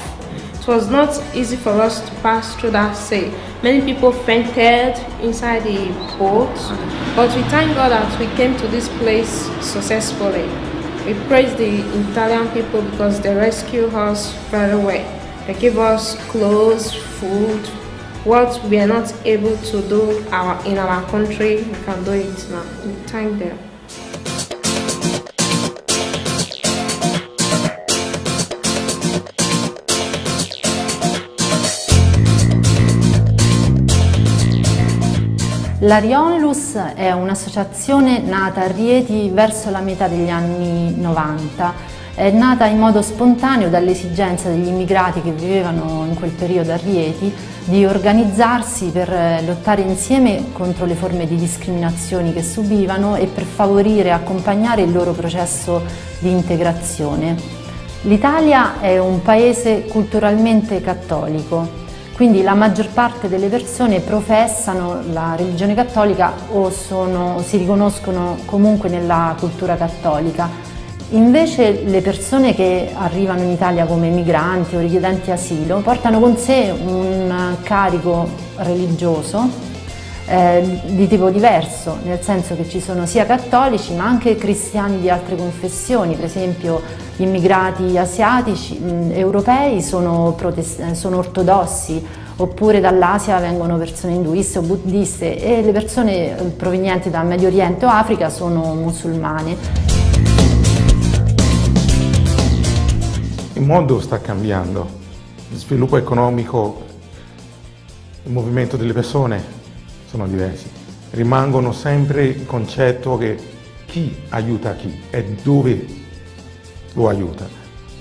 It was not easy for us to pass through that sea. Many people fainted inside the boat, but we thank God that we came to this place successfully. We praise the Italian people because they rescued us very well. They give us clothes, food. What we are not able to do in our country, we can do it now. We thank them. L'Arionlus è un'associazione nata a Rieti verso la metà degli anni 90. È nata in modo spontaneo dall'esigenza degli immigrati che vivevano in quel periodo a Rieti di organizzarsi per lottare insieme contro le forme di discriminazioni che subivano e per favorire e accompagnare il loro processo di integrazione. L'Italia è un paese culturalmente cattolico. Quindi la maggior parte delle persone professano la religione cattolica o si riconoscono comunque nella cultura cattolica. Invece le persone che arrivano in Italia come migranti o richiedenti asilo portano con sé un carico religioso di tipo diverso, nel senso che ci sono sia cattolici ma anche cristiani di altre confessioni. Per esempio gli immigrati asiatici europei sono ortodossi, oppure dall'Asia vengono persone induiste o buddiste, e le persone provenienti dal Medio Oriente o Africa sono musulmane. Il mondo sta cambiando, lo sviluppo economico, il movimento delle persone sono diversi. Rimangono sempre il concetto che chi aiuta chi e dove lo aiuta.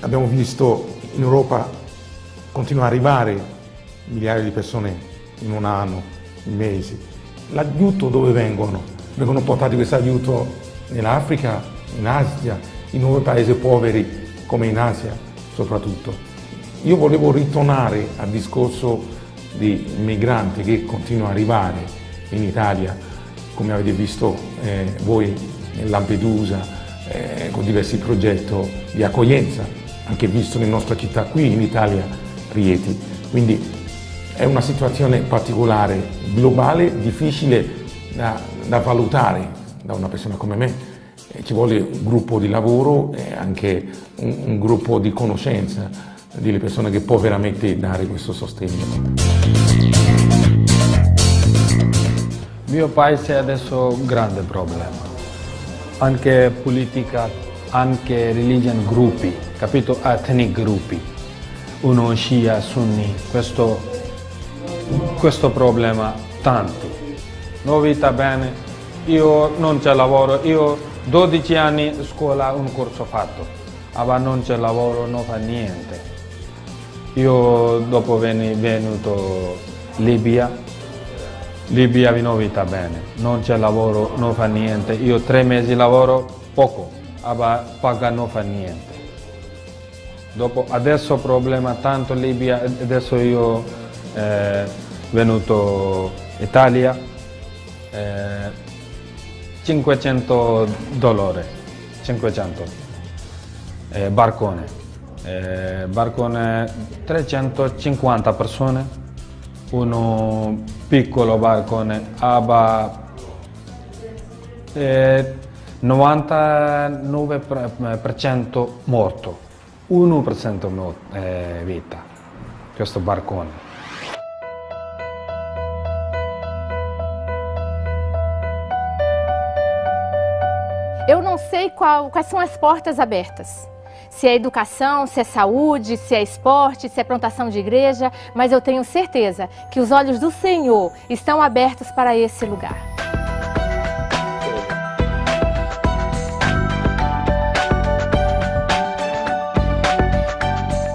Abbiamo visto in Europa continuare ad arrivare migliaia di persone in un anno, in mesi. L'aiuto dove vengono? Vengono portati questo aiuto nell'Africa, in Asia, in nuovi paesi poveri come in Asia soprattutto. Io volevo ritornare al discorso di migranti che continuano ad arrivare in Italia, come avete visto voi in Lampedusa, con diversi progetti di accoglienza, anche visto nella nostra città qui in Italia, Rieti. Quindi è una situazione particolare, globale, difficile da valutare da una persona come me. Ci vuole un gruppo di lavoro e anche un gruppo di conoscenza delle persone che può veramente dare questo sostegno. Il mio paese adesso ha un grande problema, anche politica, anche religion gruppi, capito? Ethnic gruppi, uno Shia, Sunni, questo problema tanto. Non vita bene, io non c'è lavoro, io 12 anni scuola un corso fatto, ma non c'è lavoro, non fa niente. Io dopo venuto Libia non vita bene, non c'è lavoro, non fa niente. Io 3 mesi lavoro poco, ma paga non fa niente. Dopo adesso problema tanto Libia, adesso io venuto Italia, $500, 500 barcone, 350 persone, uno piccolo barcone, ma 99% morto, 1% vita, questo barcone. Eu não sei quais são as portas abertas. Se é educação, se é saúde, se é esporte, se é plantação de igreja, mas eu tenho certeza que os olhos do Senhor estão abertos para esse lugar.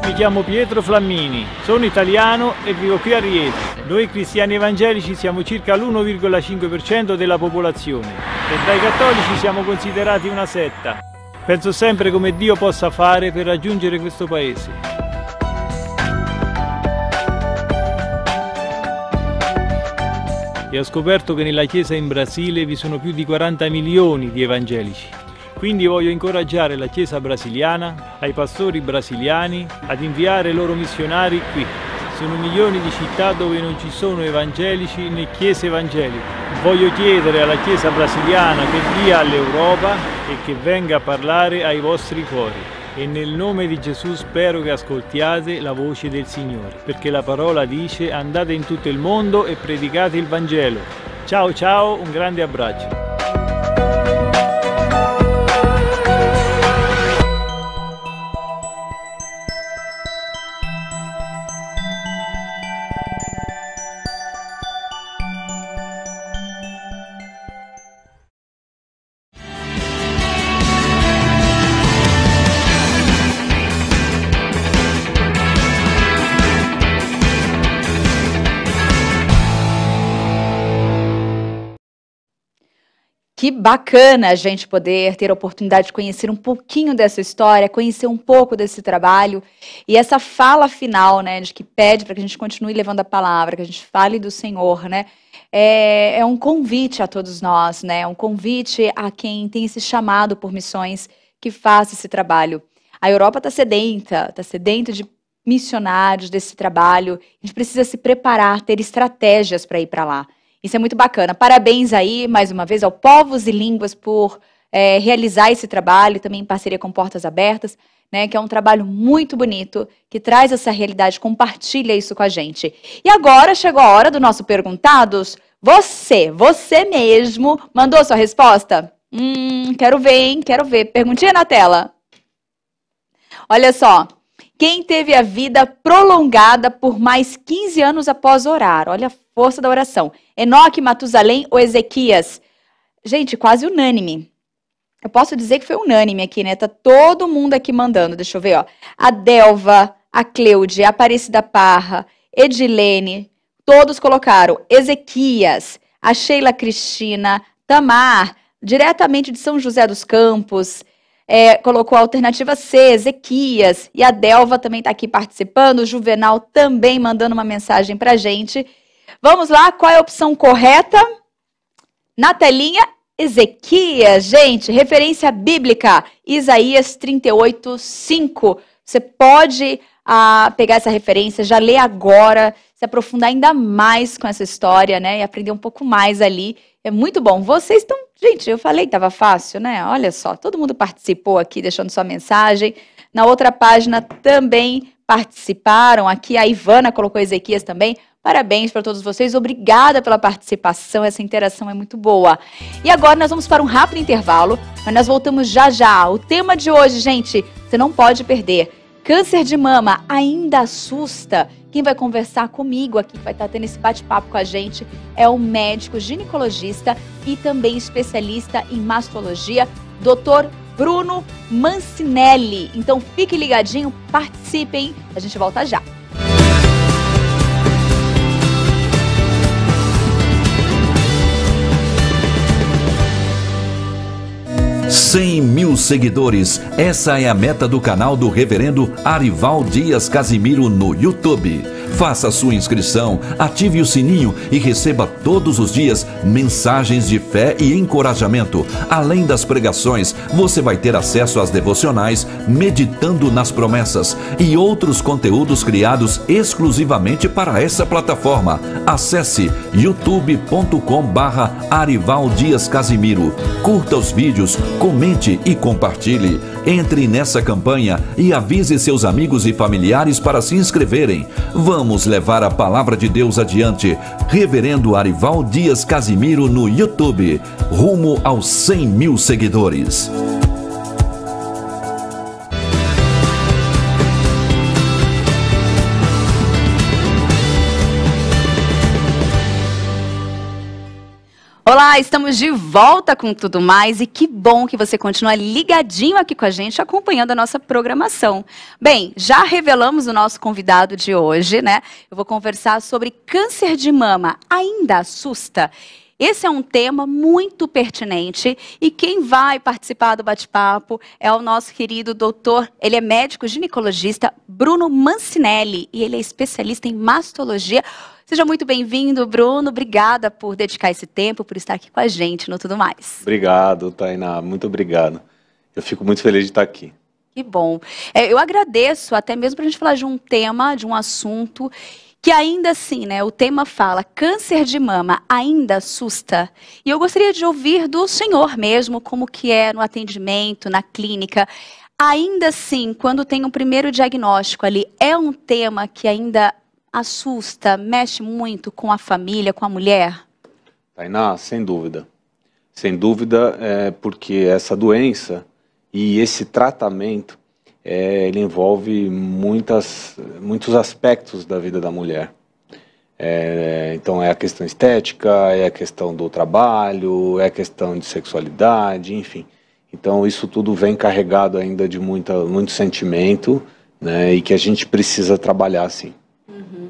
Mi chiamo Pietro Flammini, sono italiano e vivo qui a Rieti. Noi cristiani evangelici siamo circa l'1,5% della popolazione e dai cattolici siamo considerati una setta. Penso sempre come Dio possa fare per raggiungere questo paese. E ho scoperto che nella Chiesa in Brasile vi sono più di 40 milioni di evangelici. Quindi voglio incoraggiare la Chiesa brasiliana, ai pastori brasiliani, ad inviare i loro missionari qui. Sono milioni di città dove non ci sono evangelici né chiese evangeliche. Voglio chiedere alla Chiesa brasiliana che dia all'Europa e che venga a parlare ai vostri cuori. E nel nome di Gesù spero che ascoltiate la voce del Signore, perché la parola dice: andate in tutto il mondo e predicate il Vangelo. Ciao ciao, un grande abbraccio. Que bacana a gente poder ter a oportunidade de conhecer um pouquinho dessa história, conhecer um pouco desse trabalho e essa fala final, né, de que pede para que a gente continue levando a palavra, que a gente fale do Senhor, né, é um convite a todos nós, né, é um convite a quem tem esse chamado por missões que faça esse trabalho. A Europa está sedenta de missionários desse trabalho, a gente precisa se preparar, ter estratégias para ir para lá. Isso é muito bacana. Parabéns aí, mais uma vez, ao Povos e Línguas por realizar esse trabalho, também em parceria com Portas Abertas, né, que é um trabalho muito bonito, que traz essa realidade, compartilha isso com a gente. E agora chegou a hora do nosso Perguntados. Você mesmo, mandou sua resposta? Quero ver, hein? Quero ver. Perguntinha na tela. Olha só. Quem teve a vida prolongada por mais 15 anos após orar? Olha a força da oração. Enoque, Matusalém ou Ezequias? Gente, quase unânime. Eu posso dizer que foi unânime aqui, né? Tá todo mundo aqui mandando. Deixa eu ver, ó. A Delva, a Cleude, a Aparecida Parra, Edilene, todos colocaram Ezequias, a Sheila Cristina, Tamar, diretamente de São José dos Campos, colocou a alternativa C, Ezequias, e a Delva também está aqui participando, o Juvenal também mandando uma mensagem para a gente. Vamos lá, qual é a opção correta? Na telinha, Ezequias, gente, referência bíblica, Isaías 38:5. Você pode pegar essa referência, já ler agora, se aprofundar ainda mais com essa história, né, e aprender um pouco mais ali. É muito bom. Vocês estão... Gente, eu falei que estava fácil, né? Olha só, todo mundo participou aqui, deixando sua mensagem. Na outra página também participaram aqui, a Ivana colocou Ezequias também. Parabéns para todos vocês, obrigada pela participação, essa interação é muito boa. E agora nós vamos para um rápido intervalo, mas nós voltamos já já. O tema de hoje, gente, você não pode perder. Câncer de mama ainda assusta? Quem vai conversar comigo aqui, que vai estar tendo esse bate-papo com a gente, é o médico ginecologista e também especialista em mastologia, Dr. Bruno Mancinelli. Então fique ligadinho, participem, a gente volta já. 100 mil seguidores. Essa é a meta do canal do Reverendo Arival Dias Casimiro no YouTube. Faça sua inscrição, ative o sininho e receba todos os dias mensagens de fé e encorajamento. Além das pregações, você vai ter acesso às devocionais, meditando nas promessas e outros conteúdos criados exclusivamente para essa plataforma. Acesse youtube.com/Arival Dias Casimiro. Curta os vídeos, comente e compartilhe. Entre nessa campanha e avise seus amigos e familiares para se inscreverem. Vamos levar a palavra de Deus adiante. Reverendo Arival Dias Casimiro no YouTube. Rumo aos 100 mil seguidores. Olá, estamos de volta com Tudo Mais e que bom que você continua ligadinho aqui com a gente, acompanhando a nossa programação. Bem, já revelamos o nosso convidado de hoje, né? Eu vou conversar sobre câncer de mama. Ainda assusta? Esse é um tema muito pertinente e quem vai participar do bate-papo é o nosso querido doutor, ele é médico ginecologista, Bruno Mancinelli, e ele é especialista em mastologia. Seja muito bem-vindo, Bruno. Obrigada por dedicar esse tempo, por estar aqui com a gente no Tudo Mais. Obrigado, Tainá. Muito obrigado. Eu fico muito feliz de estar aqui. Que bom. Eu agradeço até mesmo para a gente falar de um tema, de um assunto que ainda assim, né, o tema fala, câncer de mama ainda assusta? E eu gostaria de ouvir do senhor mesmo, como que é no atendimento, na clínica. Ainda assim, quando tem um primeiro diagnóstico ali, é um tema que ainda assusta, mexe muito com a família, com a mulher? Tainá, sem dúvida. Sem dúvida, porque essa doença e esse tratamento, ele envolve muitos aspectos da vida da mulher. Então é a questão estética, é a questão do trabalho, é a questão de sexualidade, enfim. Então isso tudo vem carregado ainda de muito sentimento, né, e que a gente precisa trabalhar assim. Uhum.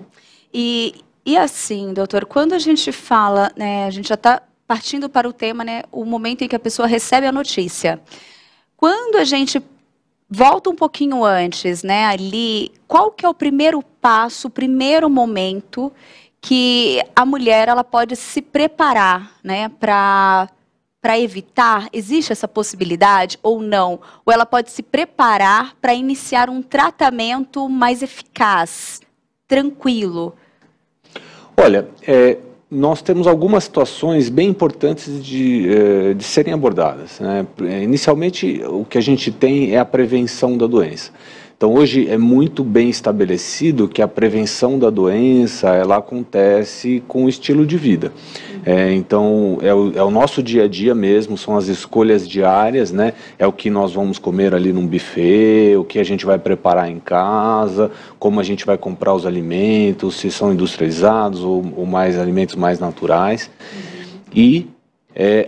E assim, doutor, quando a gente fala, né, a gente já está partindo para o tema, né, o momento em que a pessoa recebe a notícia. Quando a gente volta um pouquinho antes, né, ali, qual que é o primeiro passo, o primeiro momento que a mulher ela pode se preparar, né, para evitar? Existe essa possibilidade ou não? Ou ela pode se preparar para iniciar um tratamento mais eficaz, tranquilo? Olha, nós temos algumas situações bem importantes de serem abordadas, né? Inicialmente, o que a gente tem é a prevenção da doença. Então, hoje é muito bem estabelecido que a prevenção da doença, ela acontece com o estilo de vida. Então, é o nosso dia a dia mesmo, são as escolhas diárias, né? É o que nós vamos comer ali num buffet, o que a gente vai preparar em casa, como a gente vai comprar os alimentos, se são industrializados ou mais alimentos mais naturais. E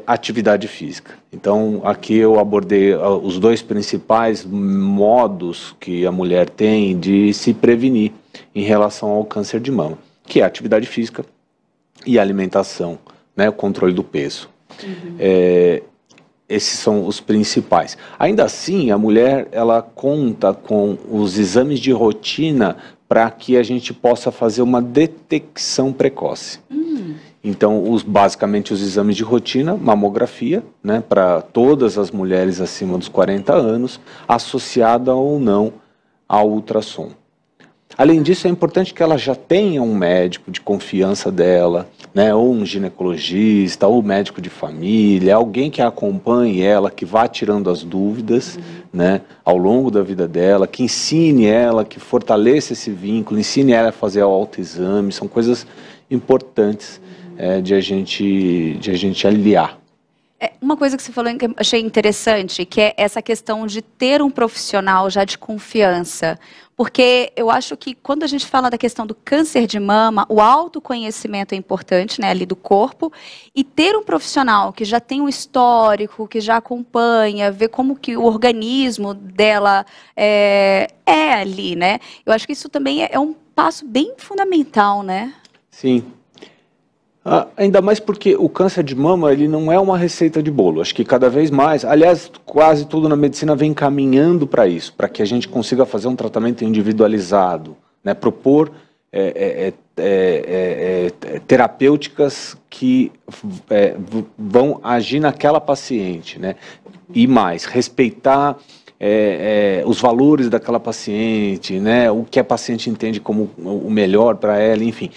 atividade física. Então, aqui eu abordei os dois principais modos que a mulher tem de se prevenir em relação ao câncer de mama, que é a atividade física e a alimentação, né, o controle do peso. Esses são os principais. Ainda assim, a mulher ela conta com os exames de rotina para que a gente possa fazer uma detecção precoce. Então, basicamente os exames de rotina, mamografia, né, para todas as mulheres acima dos 40 anos, associada ou não ao ultrassom. Além disso, é importante que ela já tenha um médico de confiança dela, né, ou um ginecologista, ou médico de família, alguém que a acompanhe ela, que vá tirando as dúvidas, né, ao longo da vida dela, que ensine ela, que fortaleça esse vínculo, ensine ela a fazer o autoexame. São coisas importantes de a gente aliar. Uma coisa que você falou que eu achei interessante, que é essa questão de ter um profissional já de confiança. Porque eu acho que quando a gente fala da questão do câncer de mama, o autoconhecimento é importante, né, ali do corpo, e ter um profissional que já tem um histórico, que já acompanha, vê como que o organismo dela é ali, né? Eu acho que isso também é um passo bem fundamental, né? Sim. Ainda mais porque o câncer de mama, ele não é uma receita de bolo. Acho que cada vez mais, aliás, quase tudo na medicina vem caminhando para isso, para que a gente consiga fazer um tratamento individualizado, né? Propor terapêuticas que vão agir naquela paciente, né? E mais, respeitar os valores daquela paciente, né? O que a paciente entende como o melhor para ela, enfim.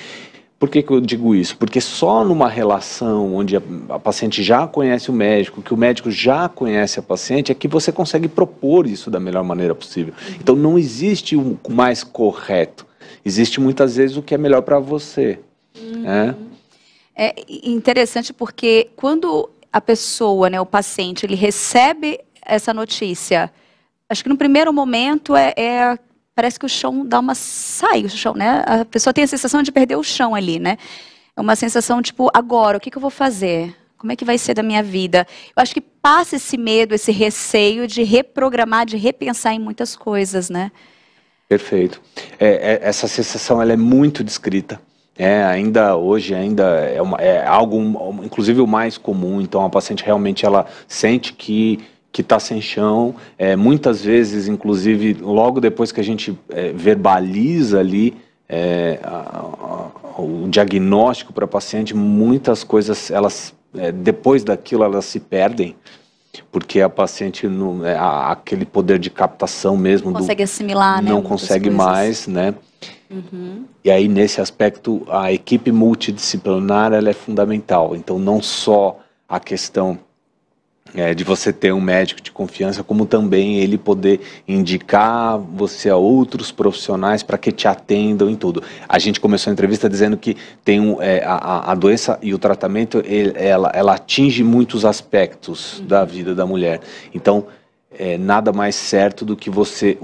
Por que eu digo isso? Porque só numa relação onde a paciente já conhece o médico, que o médico já conhece a paciente, é que você consegue propor isso da melhor maneira possível. Então não existe o mais correto, existe muitas vezes o que é melhor para você. É interessante porque quando a pessoa, né, o paciente, ele recebe essa notícia, acho que no primeiro momento parece que o chão sai o chão, né? A pessoa tem a sensação de perder o chão ali, né? É uma sensação tipo, agora, o que eu vou fazer? Como é que vai ser da minha vida? Eu acho que passa esse medo, esse receio de reprogramar, de repensar em muitas coisas, né? Perfeito. Essa sensação, ela é muito descrita. Ainda hoje é algo, inclusive o mais comum. Então a paciente realmente ela sente que está sem chão, muitas vezes, inclusive, logo depois que a gente verbaliza ali o diagnóstico para a paciente, muitas coisas, depois daquilo, elas se perdem, porque a paciente, aquele poder de captação mesmo... Não consegue assimilar, né? Não consegue mais, né? E aí, nesse aspecto, a equipe multidisciplinar, ela é fundamental. Então, não só a questão... de você ter um médico de confiança, como também ele poder indicar você a outros profissionais para que te atendam em tudo. A gente começou a entrevista dizendo que tem a doença e o tratamento, ela atinge muitos aspectos da vida da mulher. Então, nada mais certo do que você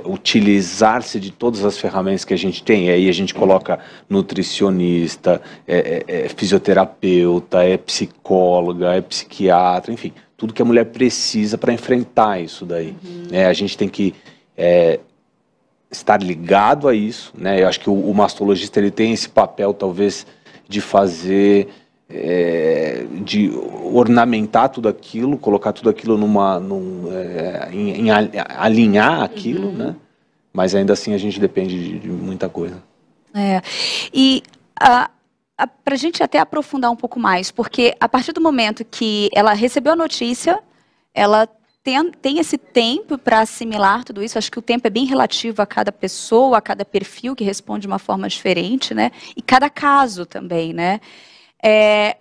utilizar-se de todas as ferramentas que a gente tem. E aí a gente coloca nutricionista, fisioterapeuta, psicóloga, psiquiatra, enfim, tudo que a mulher precisa para enfrentar isso daí. A gente tem que estar ligado a isso, né? Eu acho que o mastologista ele tem esse papel, talvez, de fazer... de ornamentar tudo aquilo, colocar tudo aquilo alinhar aquilo, né? Mas ainda assim a gente depende de muita coisa. E para a gente até aprofundar um pouco mais, porque a partir do momento que ela recebeu a notícia, ela tem esse tempo para assimilar tudo isso. Acho que o tempo é bem relativo a cada pessoa, a cada perfil que responde de uma forma diferente, né? E cada caso também, né?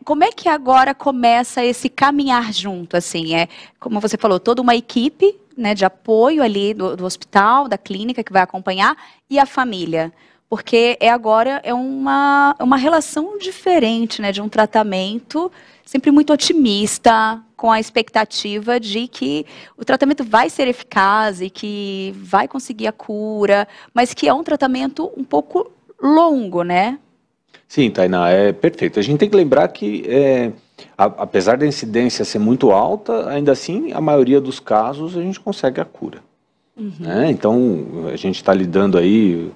Como é que agora começa esse caminhar junto, assim? Como você falou, toda uma equipe, né, de apoio ali do hospital, da clínica que vai acompanhar, e a família. Porque agora uma relação diferente, né, de um tratamento sempre muito otimista, com a expectativa de que o tratamento vai ser eficaz e que vai conseguir a cura, mas que é um tratamento um pouco longo, né? Sim, Tainá, é perfeito. A gente tem que lembrar que, apesar da incidência ser muito alta, ainda assim, a maioria dos casos a gente consegue a cura. Né? Então, a gente está lidando aí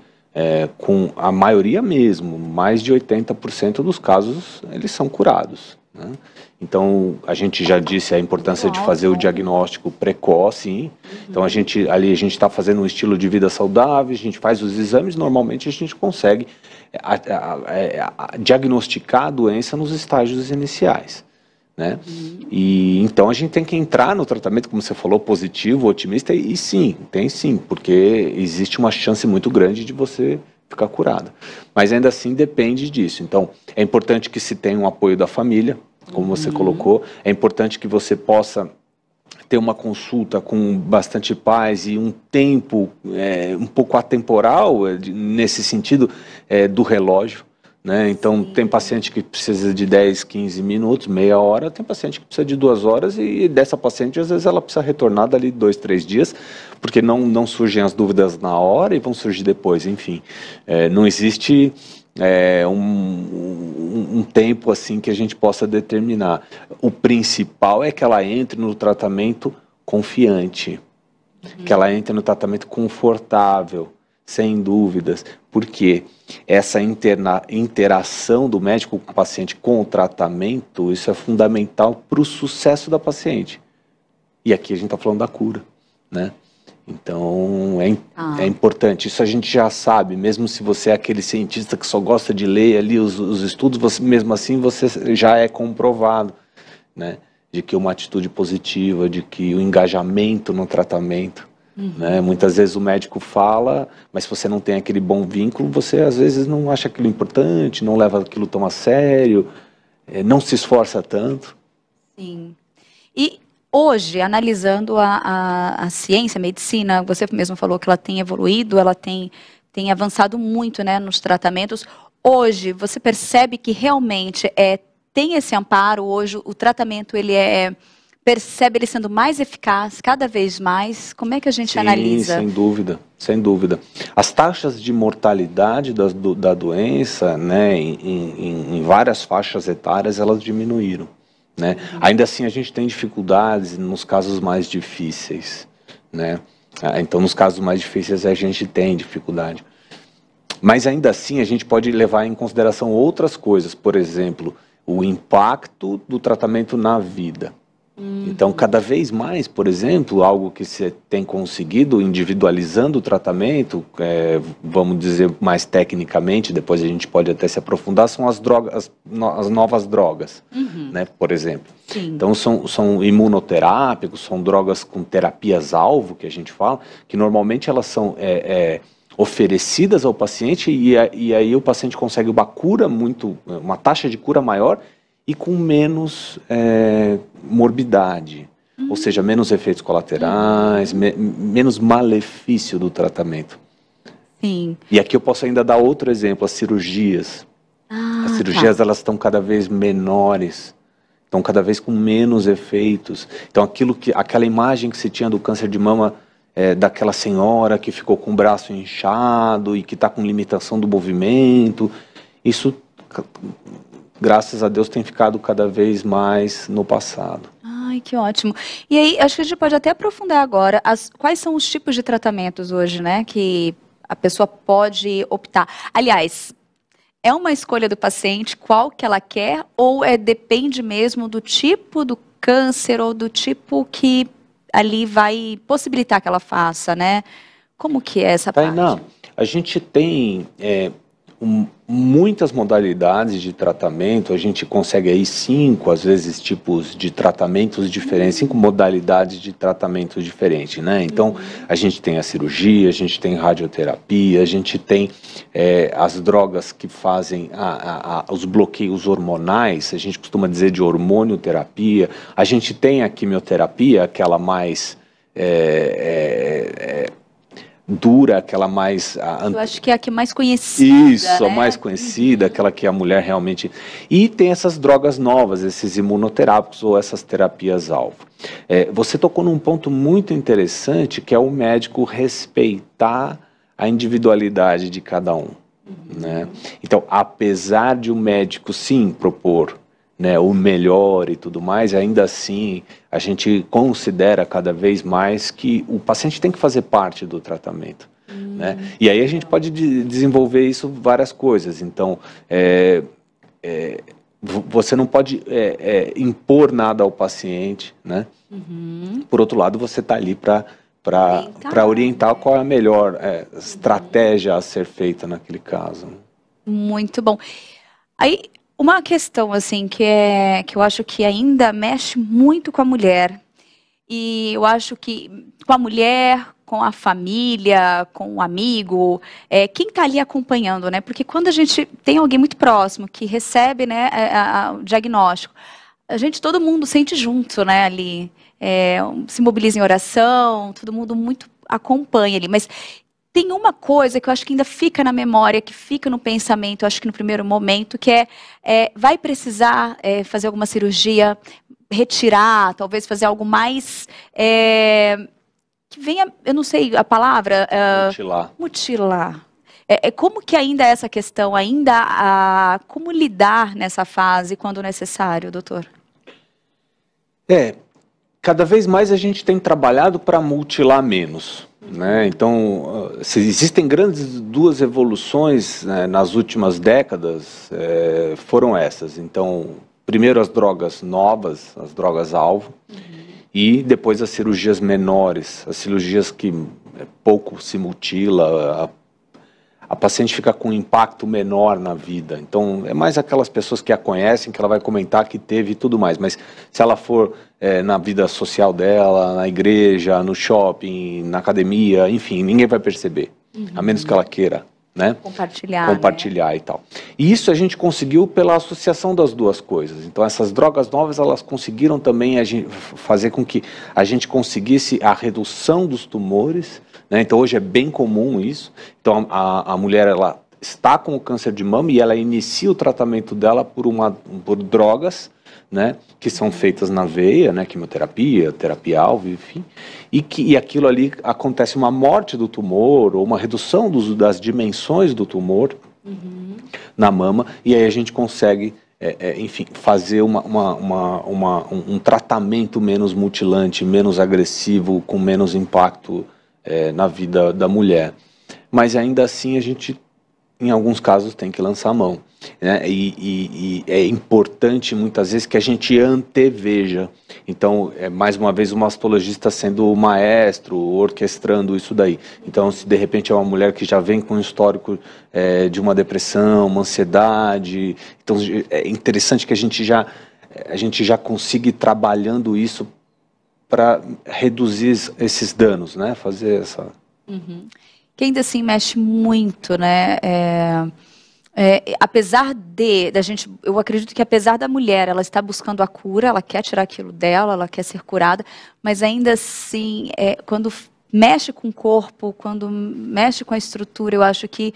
com a maioria mesmo, mais de 80% dos casos, eles são curados. Né? Então, a gente já disse a importância de fazer o diagnóstico precoce, sim. Então, a gente está fazendo um estilo de vida saudável, a gente faz os exames, normalmente a gente consegue diagnosticar a doença nos estágios iniciais. né? E então a gente tem que entrar no tratamento, como você falou, positivo, otimista, e sim, tem sim, porque existe uma chance muito grande de você ficar curada. Mas ainda assim depende disso. Então é importante que se tenha um apoio da família, como você colocou, é importante que você possa ter uma consulta com bastante paz e um tempo um pouco atemporal, nesse sentido, do relógio, né? Então, tem paciente que precisa de 10, 15 minutos, meia hora, tem paciente que precisa de 2 horas, e dessa paciente, às vezes, ela precisa retornar dali 2, 3 dias, porque não surgem as dúvidas na hora e vão surgir depois, enfim. Não existe um tempo assim que a gente possa determinar. O principal é que ela entre no tratamento confiante, que ela entre no tratamento confortável, sem dúvidas, porque essa interação do médico com o paciente com o tratamento, isso é fundamental para o sucesso da paciente. E aqui a gente está falando da cura, né? Então é importante, isso a gente já sabe, mesmo se você é aquele cientista que só gosta de ler ali os estudos, mesmo assim você já é comprovado, né? De que uma atitude positiva, de que o engajamento no tratamento, né? Muitas vezes o médico fala, mas se você não tem aquele bom vínculo, você às vezes não acha aquilo importante, não leva aquilo tão a sério, não se esforça tanto. Sim. E hoje, analisando a ciência, a medicina, você mesmo falou que ela tem evoluído, ela tem avançado muito, né, nos tratamentos. Hoje, você percebe que realmente tem esse amparo, hoje o tratamento percebe ele sendo mais eficaz cada vez mais? Como é que a gente analisa? Sem dúvida, sem dúvida. As taxas de mortalidade da doença, né, em várias faixas etárias, elas diminuíram, né? Ainda assim a gente tem dificuldades nos casos mais difíceis, né? Então nos casos mais difíceis a gente tem dificuldade. Mas ainda assim a gente pode levar em consideração outras coisas, por exemplo, o impacto do tratamento na vida. Então, cada vez mais, por exemplo, algo que você tem conseguido individualizando o tratamento, vamos dizer mais tecnicamente, depois a gente pode até se aprofundar, são as novas drogas, né, por exemplo. Sim. Então, são imunoterápicos, são drogas com terapias-alvo, que a gente fala, que normalmente elas são oferecidas ao paciente e aí o paciente consegue uma taxa de cura maior e com menos morbidade, ou seja, menos efeitos colaterais, menos malefício do tratamento. Sim. E aqui eu posso ainda dar outro exemplo, as cirurgias. As cirurgias elas estão cada vez menores, estão cada vez com menos efeitos. Então aquela imagem que se tinha do câncer de mama, daquela senhora que ficou com o braço inchado e que está com limitação do movimento, isso, graças a Deus, tem ficado cada vez mais no passado. Ai, que ótimo. E aí, acho que a gente pode até aprofundar agora quais são os tipos de tratamentos hoje, né, que a pessoa pode optar. Aliás, é uma escolha do paciente qual que ela quer ou depende mesmo do tipo do câncer ou do tipo que ali vai possibilitar que ela faça, né? Como que é essa parte? Não, a gente tem muitas modalidades de tratamento, a gente consegue aí 5, às vezes, tipos de tratamentos diferentes, 5 modalidades de tratamento diferentes, né? Então, a gente tem a cirurgia, a gente tem radioterapia, a gente tem as drogas que fazem os bloqueios hormonais, a gente costuma dizer de hormonioterapia, a gente tem a quimioterapia, aquela mais dura, aquela mais... Eu acho que é a que é mais conhecida, Isso, né? A mais conhecida, aquela que a mulher realmente... E tem essas drogas novas, esses imunoterápicos ou essas terapias-alvo. Você tocou num ponto muito interessante, que é o médico respeitar a individualidade de cada um, né? Então, apesar de o médico, sim, propor, né, o melhor e tudo mais, ainda assim a gente considera cada vez mais que o paciente tem que fazer parte do tratamento, né? E aí a gente pode desenvolver isso várias coisas. Então, você não pode impor nada ao paciente, né? Por outro lado, você está ali para orientar qual é a melhor estratégia a ser feita naquele caso. Muito bom. Aí, Uma questão, assim, que eu acho que ainda mexe muito com a mulher, e eu acho que com a mulher, com a família, com o amigo, quem está ali acompanhando, né? Porque quando a gente tem alguém muito próximo que recebe, né, o diagnóstico, todo mundo sente junto, né, ali, se mobiliza em oração, todo mundo muito acompanha ali, mas tem uma coisa que eu acho que ainda fica na memória, que fica no pensamento, acho que no primeiro momento, que vai precisar fazer alguma cirurgia, retirar, talvez fazer algo mais, que venha, eu não sei a palavra... Mutilar. Como que ainda essa questão, como lidar nessa fase quando necessário, doutor? Cada vez mais a gente tem trabalhado para mutilar menos. Né? Então, existem grandes duas evoluções, né, nas últimas décadas, foram essas. Então, primeiro as drogas novas, as drogas-alvo, e depois as cirurgias menores, as cirurgias que pouco se mutila, a paciente fica com um impacto menor na vida. Então, é mais aquelas pessoas que a conhecem, que ela vai comentar que teve e tudo mais. Mas se ela for na vida social dela, na igreja, no shopping, na academia, enfim, ninguém vai perceber. A menos que ela queira, né? Compartilhar, né? E tal. E isso a gente conseguiu pela associação das duas coisas. Então, essas drogas novas, elas conseguiram também fazer com que a gente conseguisse a redução dos tumores, né? Então, hoje é bem comum isso. Então, a mulher, ela está com o câncer de mama e ela inicia o tratamento dela por drogas, né, que são feitas na veia, né, quimioterapia, terapia-alvo, enfim, e aquilo ali acontece uma morte do tumor ou uma redução das dimensões do tumor na mama, e aí a gente consegue, enfim, fazer um tratamento menos mutilante, menos agressivo, com menos impacto na vida da mulher. Mas ainda assim a gente, em alguns casos, tem que lançar a mão, né? E é importante muitas vezes que a gente anteveja. Então, mais uma vez, o mastologista sendo o maestro, orquestrando isso daí. Então, se de repente é uma mulher que já vem com um histórico de uma depressão, uma ansiedade, então é interessante que a gente já consiga ir trabalhando isso para reduzir esses danos, né? Fazer essa... Que ainda assim mexe muito, né? Apesar da gente, eu acredito que apesar da mulher, ela está buscando a cura, ela quer tirar aquilo dela, ela quer ser curada, mas ainda assim, quando mexe com o corpo, quando mexe com a estrutura, eu acho que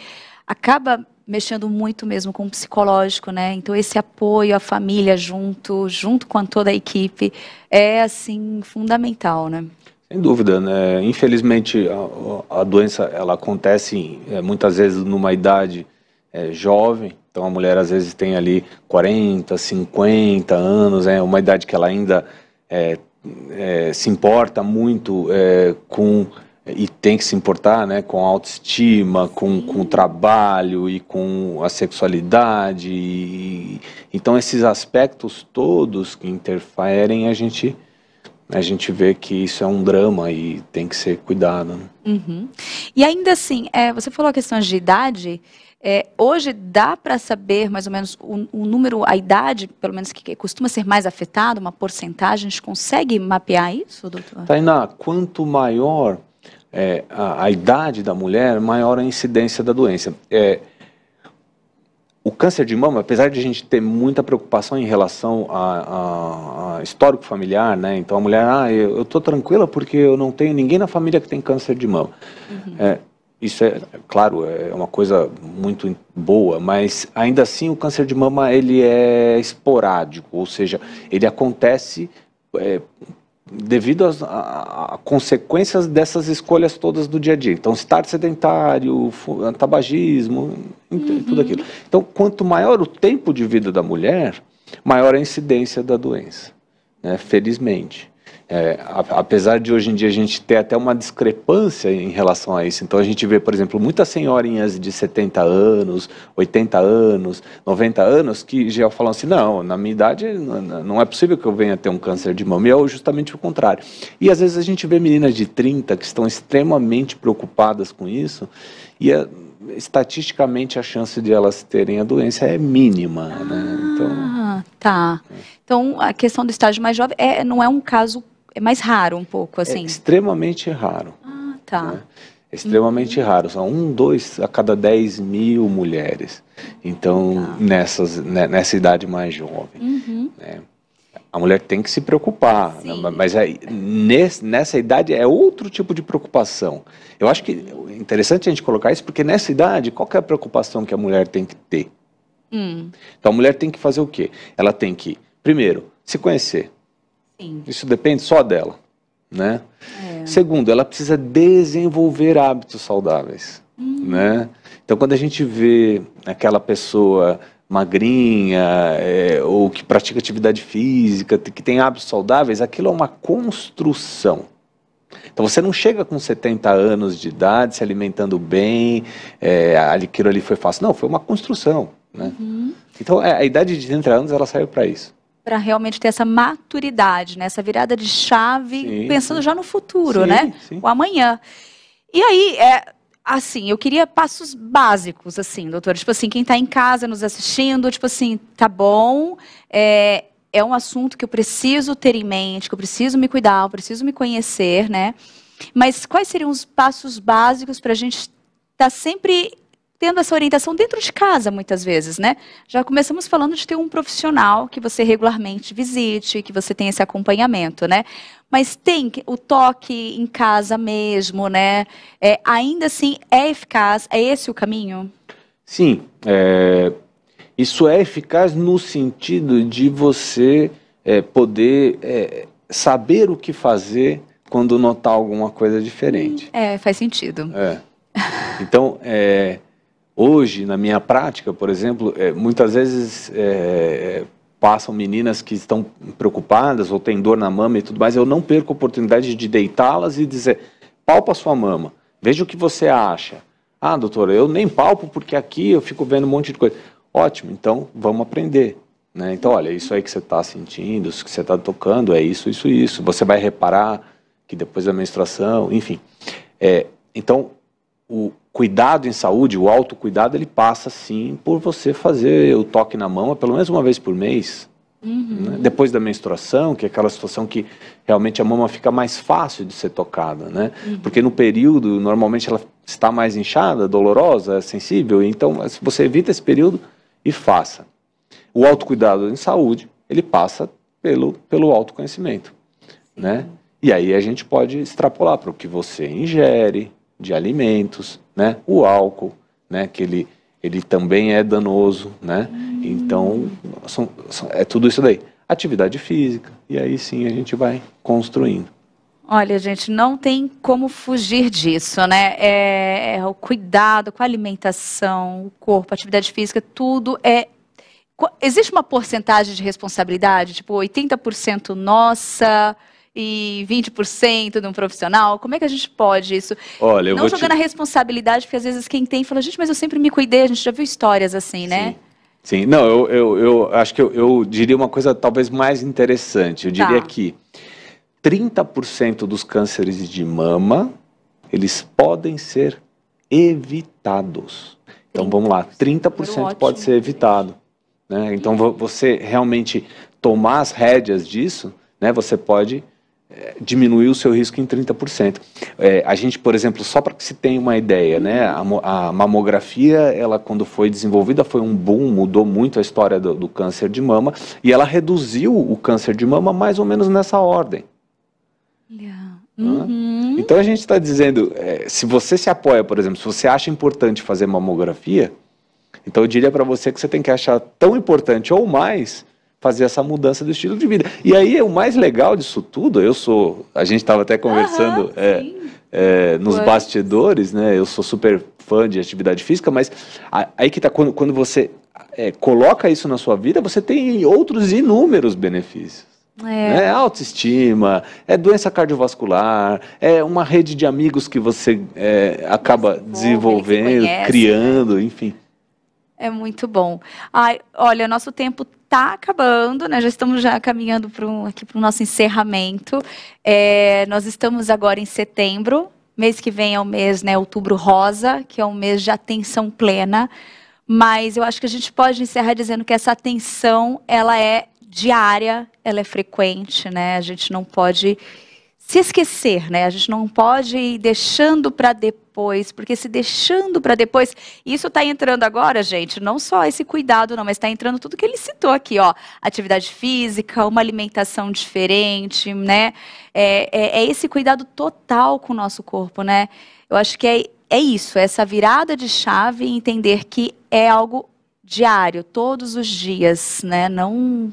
acaba mexendo muito mesmo com o psicológico, né? Então esse apoio à família junto com toda a equipe é assim fundamental, né? Sem dúvida, né? Infelizmente a doença ela acontece muitas vezes numa idade jovem, então a mulher às vezes tem ali 40, 50 anos, uma idade que ela ainda se importa muito e tem que se importar, né, com a autoestima, com o trabalho e com a sexualidade, então esses aspectos todos que interferem a gente vê que isso é um drama e tem que ser cuidado, né? E ainda assim, você falou a questão de idade, hoje dá para saber mais ou menos o número, a idade, pelo menos que costuma ser mais afetada, uma porcentagem, a gente consegue mapear isso, doutor? Tainá, quanto maior a idade da mulher, maior a incidência da doença. O câncer de mama, apesar de a gente ter muita preocupação em relação a histórico familiar, né? Então a mulher, eu estou tranquila porque eu não tenho ninguém na família que tem câncer de mama. Isso claro, é uma coisa muito boa, mas ainda assim o câncer de mama ele é esporádico, ou seja, ele acontece devido a consequências dessas escolhas todas do dia a dia. Então, estar sedentário, tabagismo, tudo aquilo. Então, quanto maior o tempo de vida da mulher, maior a incidência da doença, né? Felizmente. Apesar de hoje em dia a gente ter até uma discrepância em relação a isso. Então a gente vê, por exemplo, muitas senhorinhas de 70 anos, 80 anos, 90 anos que já falam assim, não, na minha idade não é possível que eu venha ter um câncer de mama, e é justamente o contrário. E às vezes a gente vê meninas de 30 que estão extremamente preocupadas com isso, e estatisticamente a chance de elas terem a doença é mínima, né? Então, tá. Então, a questão do estágio mais jovem não é um caso, é mais raro um pouco, assim? É extremamente raro. Tá. Né? É extremamente raro, são 2 a cada 10 mil mulheres. Então, nessa idade mais jovem. Né? A mulher tem que se preocupar, né? Mas aí, nessa idade é outro tipo de preocupação. Eu acho que é interessante a gente colocar isso, porque nessa idade, qual que é a preocupação que a mulher tem que ter? Então a mulher tem que fazer o quê? Ela tem que, primeiro, se conhecer. Sim. Isso depende só dela, né? Segundo, ela precisa desenvolver hábitos saudáveis, né? Então quando a gente vê aquela pessoa magrinha, ou que pratica atividade física, que tem hábitos saudáveis, aquilo é uma construção. Então você não chega com 70 anos de idade se alimentando bem, aquilo ali foi fácil. Não, foi uma construção, né? Então a idade de 30 anos ela serve para isso. Para realmente ter essa maturidade, né? Essa virada de chave, pensando já no futuro, né? O amanhã. E aí, assim, eu queria passos básicos, assim, doutora. Tipo assim, quem está em casa nos assistindo, tipo assim, tá bom, é um assunto que eu preciso ter em mente, que eu preciso me cuidar, eu preciso me conhecer, né? Mas quais seriam os passos básicos para a gente estar sempre tendo essa orientação dentro de casa, muitas vezes, né? Já começamos falando de ter um profissional que você regularmente visite, que você tenha esse acompanhamento, né? Mas tem o toque em casa mesmo, né? Ainda assim, é eficaz? É esse o caminho? Sim, isso é eficaz no sentido de você poder saber o que fazer quando notar alguma coisa diferente. Faz sentido. Então, hoje, na minha prática, por exemplo, muitas vezes passam meninas que estão preocupadas ou têm dor na mama e tudo mais, eu não perco a oportunidade de deitá-las e dizer, palpa a sua mama, veja o que você acha. Ah, doutora, eu nem palpo porque aqui eu fico vendo um monte de coisa. Ótimo, então vamos aprender. Né? Então, olha, isso aí que você está sentindo, isso que você está tocando, é isso, isso, isso. Você vai reparar que depois da menstruação, enfim. Então, o cuidado em saúde, o autocuidado, ele passa sim por você fazer o toque na mama pelo menos uma vez por mês. Né? Depois da menstruação, que é aquela situação que realmente a mama fica mais fácil de ser tocada, né? Porque no período, normalmente ela está mais inchada, dolorosa, sensível, então você evita esse período e faça. O autocuidado em saúde, ele passa pelo autoconhecimento, né? E aí a gente pode extrapolar para o que você ingere de alimentos, né? O álcool, né? Que ele também é danoso, né? Então, é tudo isso daí. Atividade física, e aí sim a gente vai construindo. Olha, gente, não tem como fugir disso, né? O cuidado com a alimentação, o corpo, a atividade física, tudo Existe uma porcentagem de responsabilidade? Tipo, 80% nossa e 20% de um profissional? Como é que a gente pode isso? Olha, eu não jogando a responsabilidade, porque às vezes quem tem fala, gente, mas eu sempre me cuidei, a gente já viu histórias assim, né? Sim, não, eu acho que eu diria uma coisa talvez mais interessante. Eu diria que 30% dos cânceres de mama, eles podem ser evitados. Então vamos lá, 30% pode ser evitado. Né? Então você realmente tomar as rédeas disso, né, você pode diminuir o seu risco em 30%. A gente, por exemplo, só para que se tenha uma ideia, né, a mamografia, ela quando foi desenvolvida foi um boom, mudou muito a história do câncer de mama, e ela reduziu o câncer de mama mais ou menos nessa ordem. Então a gente está dizendo, se você se apoia, por exemplo, se você acha importante fazer mamografia, então eu diria para você que você tem que achar tão importante ou mais fazer essa mudança do estilo de vida. E aí o mais legal disso tudo, a gente estava até conversando nos bastidores, né? Eu sou super fã de atividade física, mas aí que tá, quando você coloca isso na sua vida, você tem outros inúmeros benefícios. Autoestima, doença cardiovascular, uma rede de amigos que você acaba desenvolvendo, criando, enfim. É muito bom. Olha, nosso tempo está acabando, né? Já estamos caminhando aqui para o nosso encerramento. Nós estamos agora em setembro, Mês que vem é o mês, né, Outubro Rosa, que é um mês de atenção plena. Mas eu acho que a gente pode encerrar dizendo que essa atenção, ela é diária, ela é frequente, né? A gente não pode se esquecer, né? A gente não pode ir deixando para depois, porque se deixando para depois, isso está entrando agora, gente, não só esse cuidado não, mas está entrando tudo que ele citou aqui, ó, atividade física, uma alimentação diferente, né? É esse cuidado total com o nosso corpo, né? Eu acho que é isso, essa virada de chave e entender que é algo diário, todos os dias, né? Não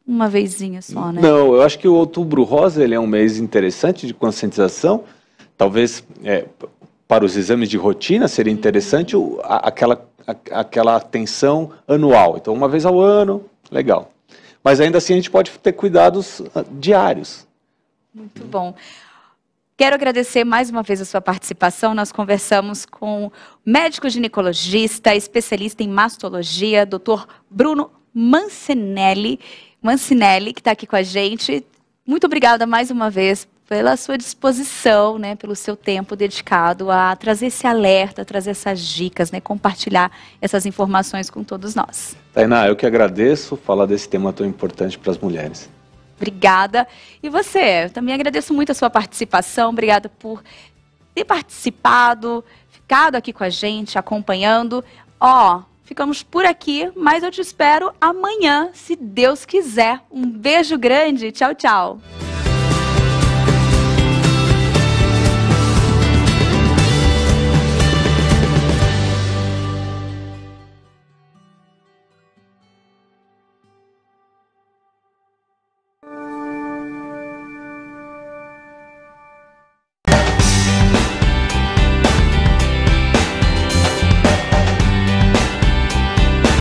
uma vezinha só, né? Não, eu acho que o Outubro Rosa ele é um mês interessante de conscientização. Talvez para os exames de rotina seria interessante aquela atenção anual. Então, uma vez ao ano, legal. Mas ainda assim a gente pode ter cuidados diários. Muito bom. Quero agradecer mais uma vez a sua participação. Nós conversamos com o médico ginecologista, especialista em mastologia, Dr. Bruno Mancinelli, que está aqui com a gente. Muito obrigada mais uma vez pela sua disposição, né, pelo seu tempo dedicado a trazer esse alerta, trazer essas dicas, né, compartilhar essas informações com todos nós. Tainá, eu que agradeço falar desse tema tão importante para as mulheres. Obrigada. E você? Eu também agradeço muito a sua participação. Obrigada por ter participado, ficado aqui com a gente, acompanhando. Ficamos por aqui, mas eu te espero amanhã, se Deus quiser. Um beijo grande. Tchau, tchau.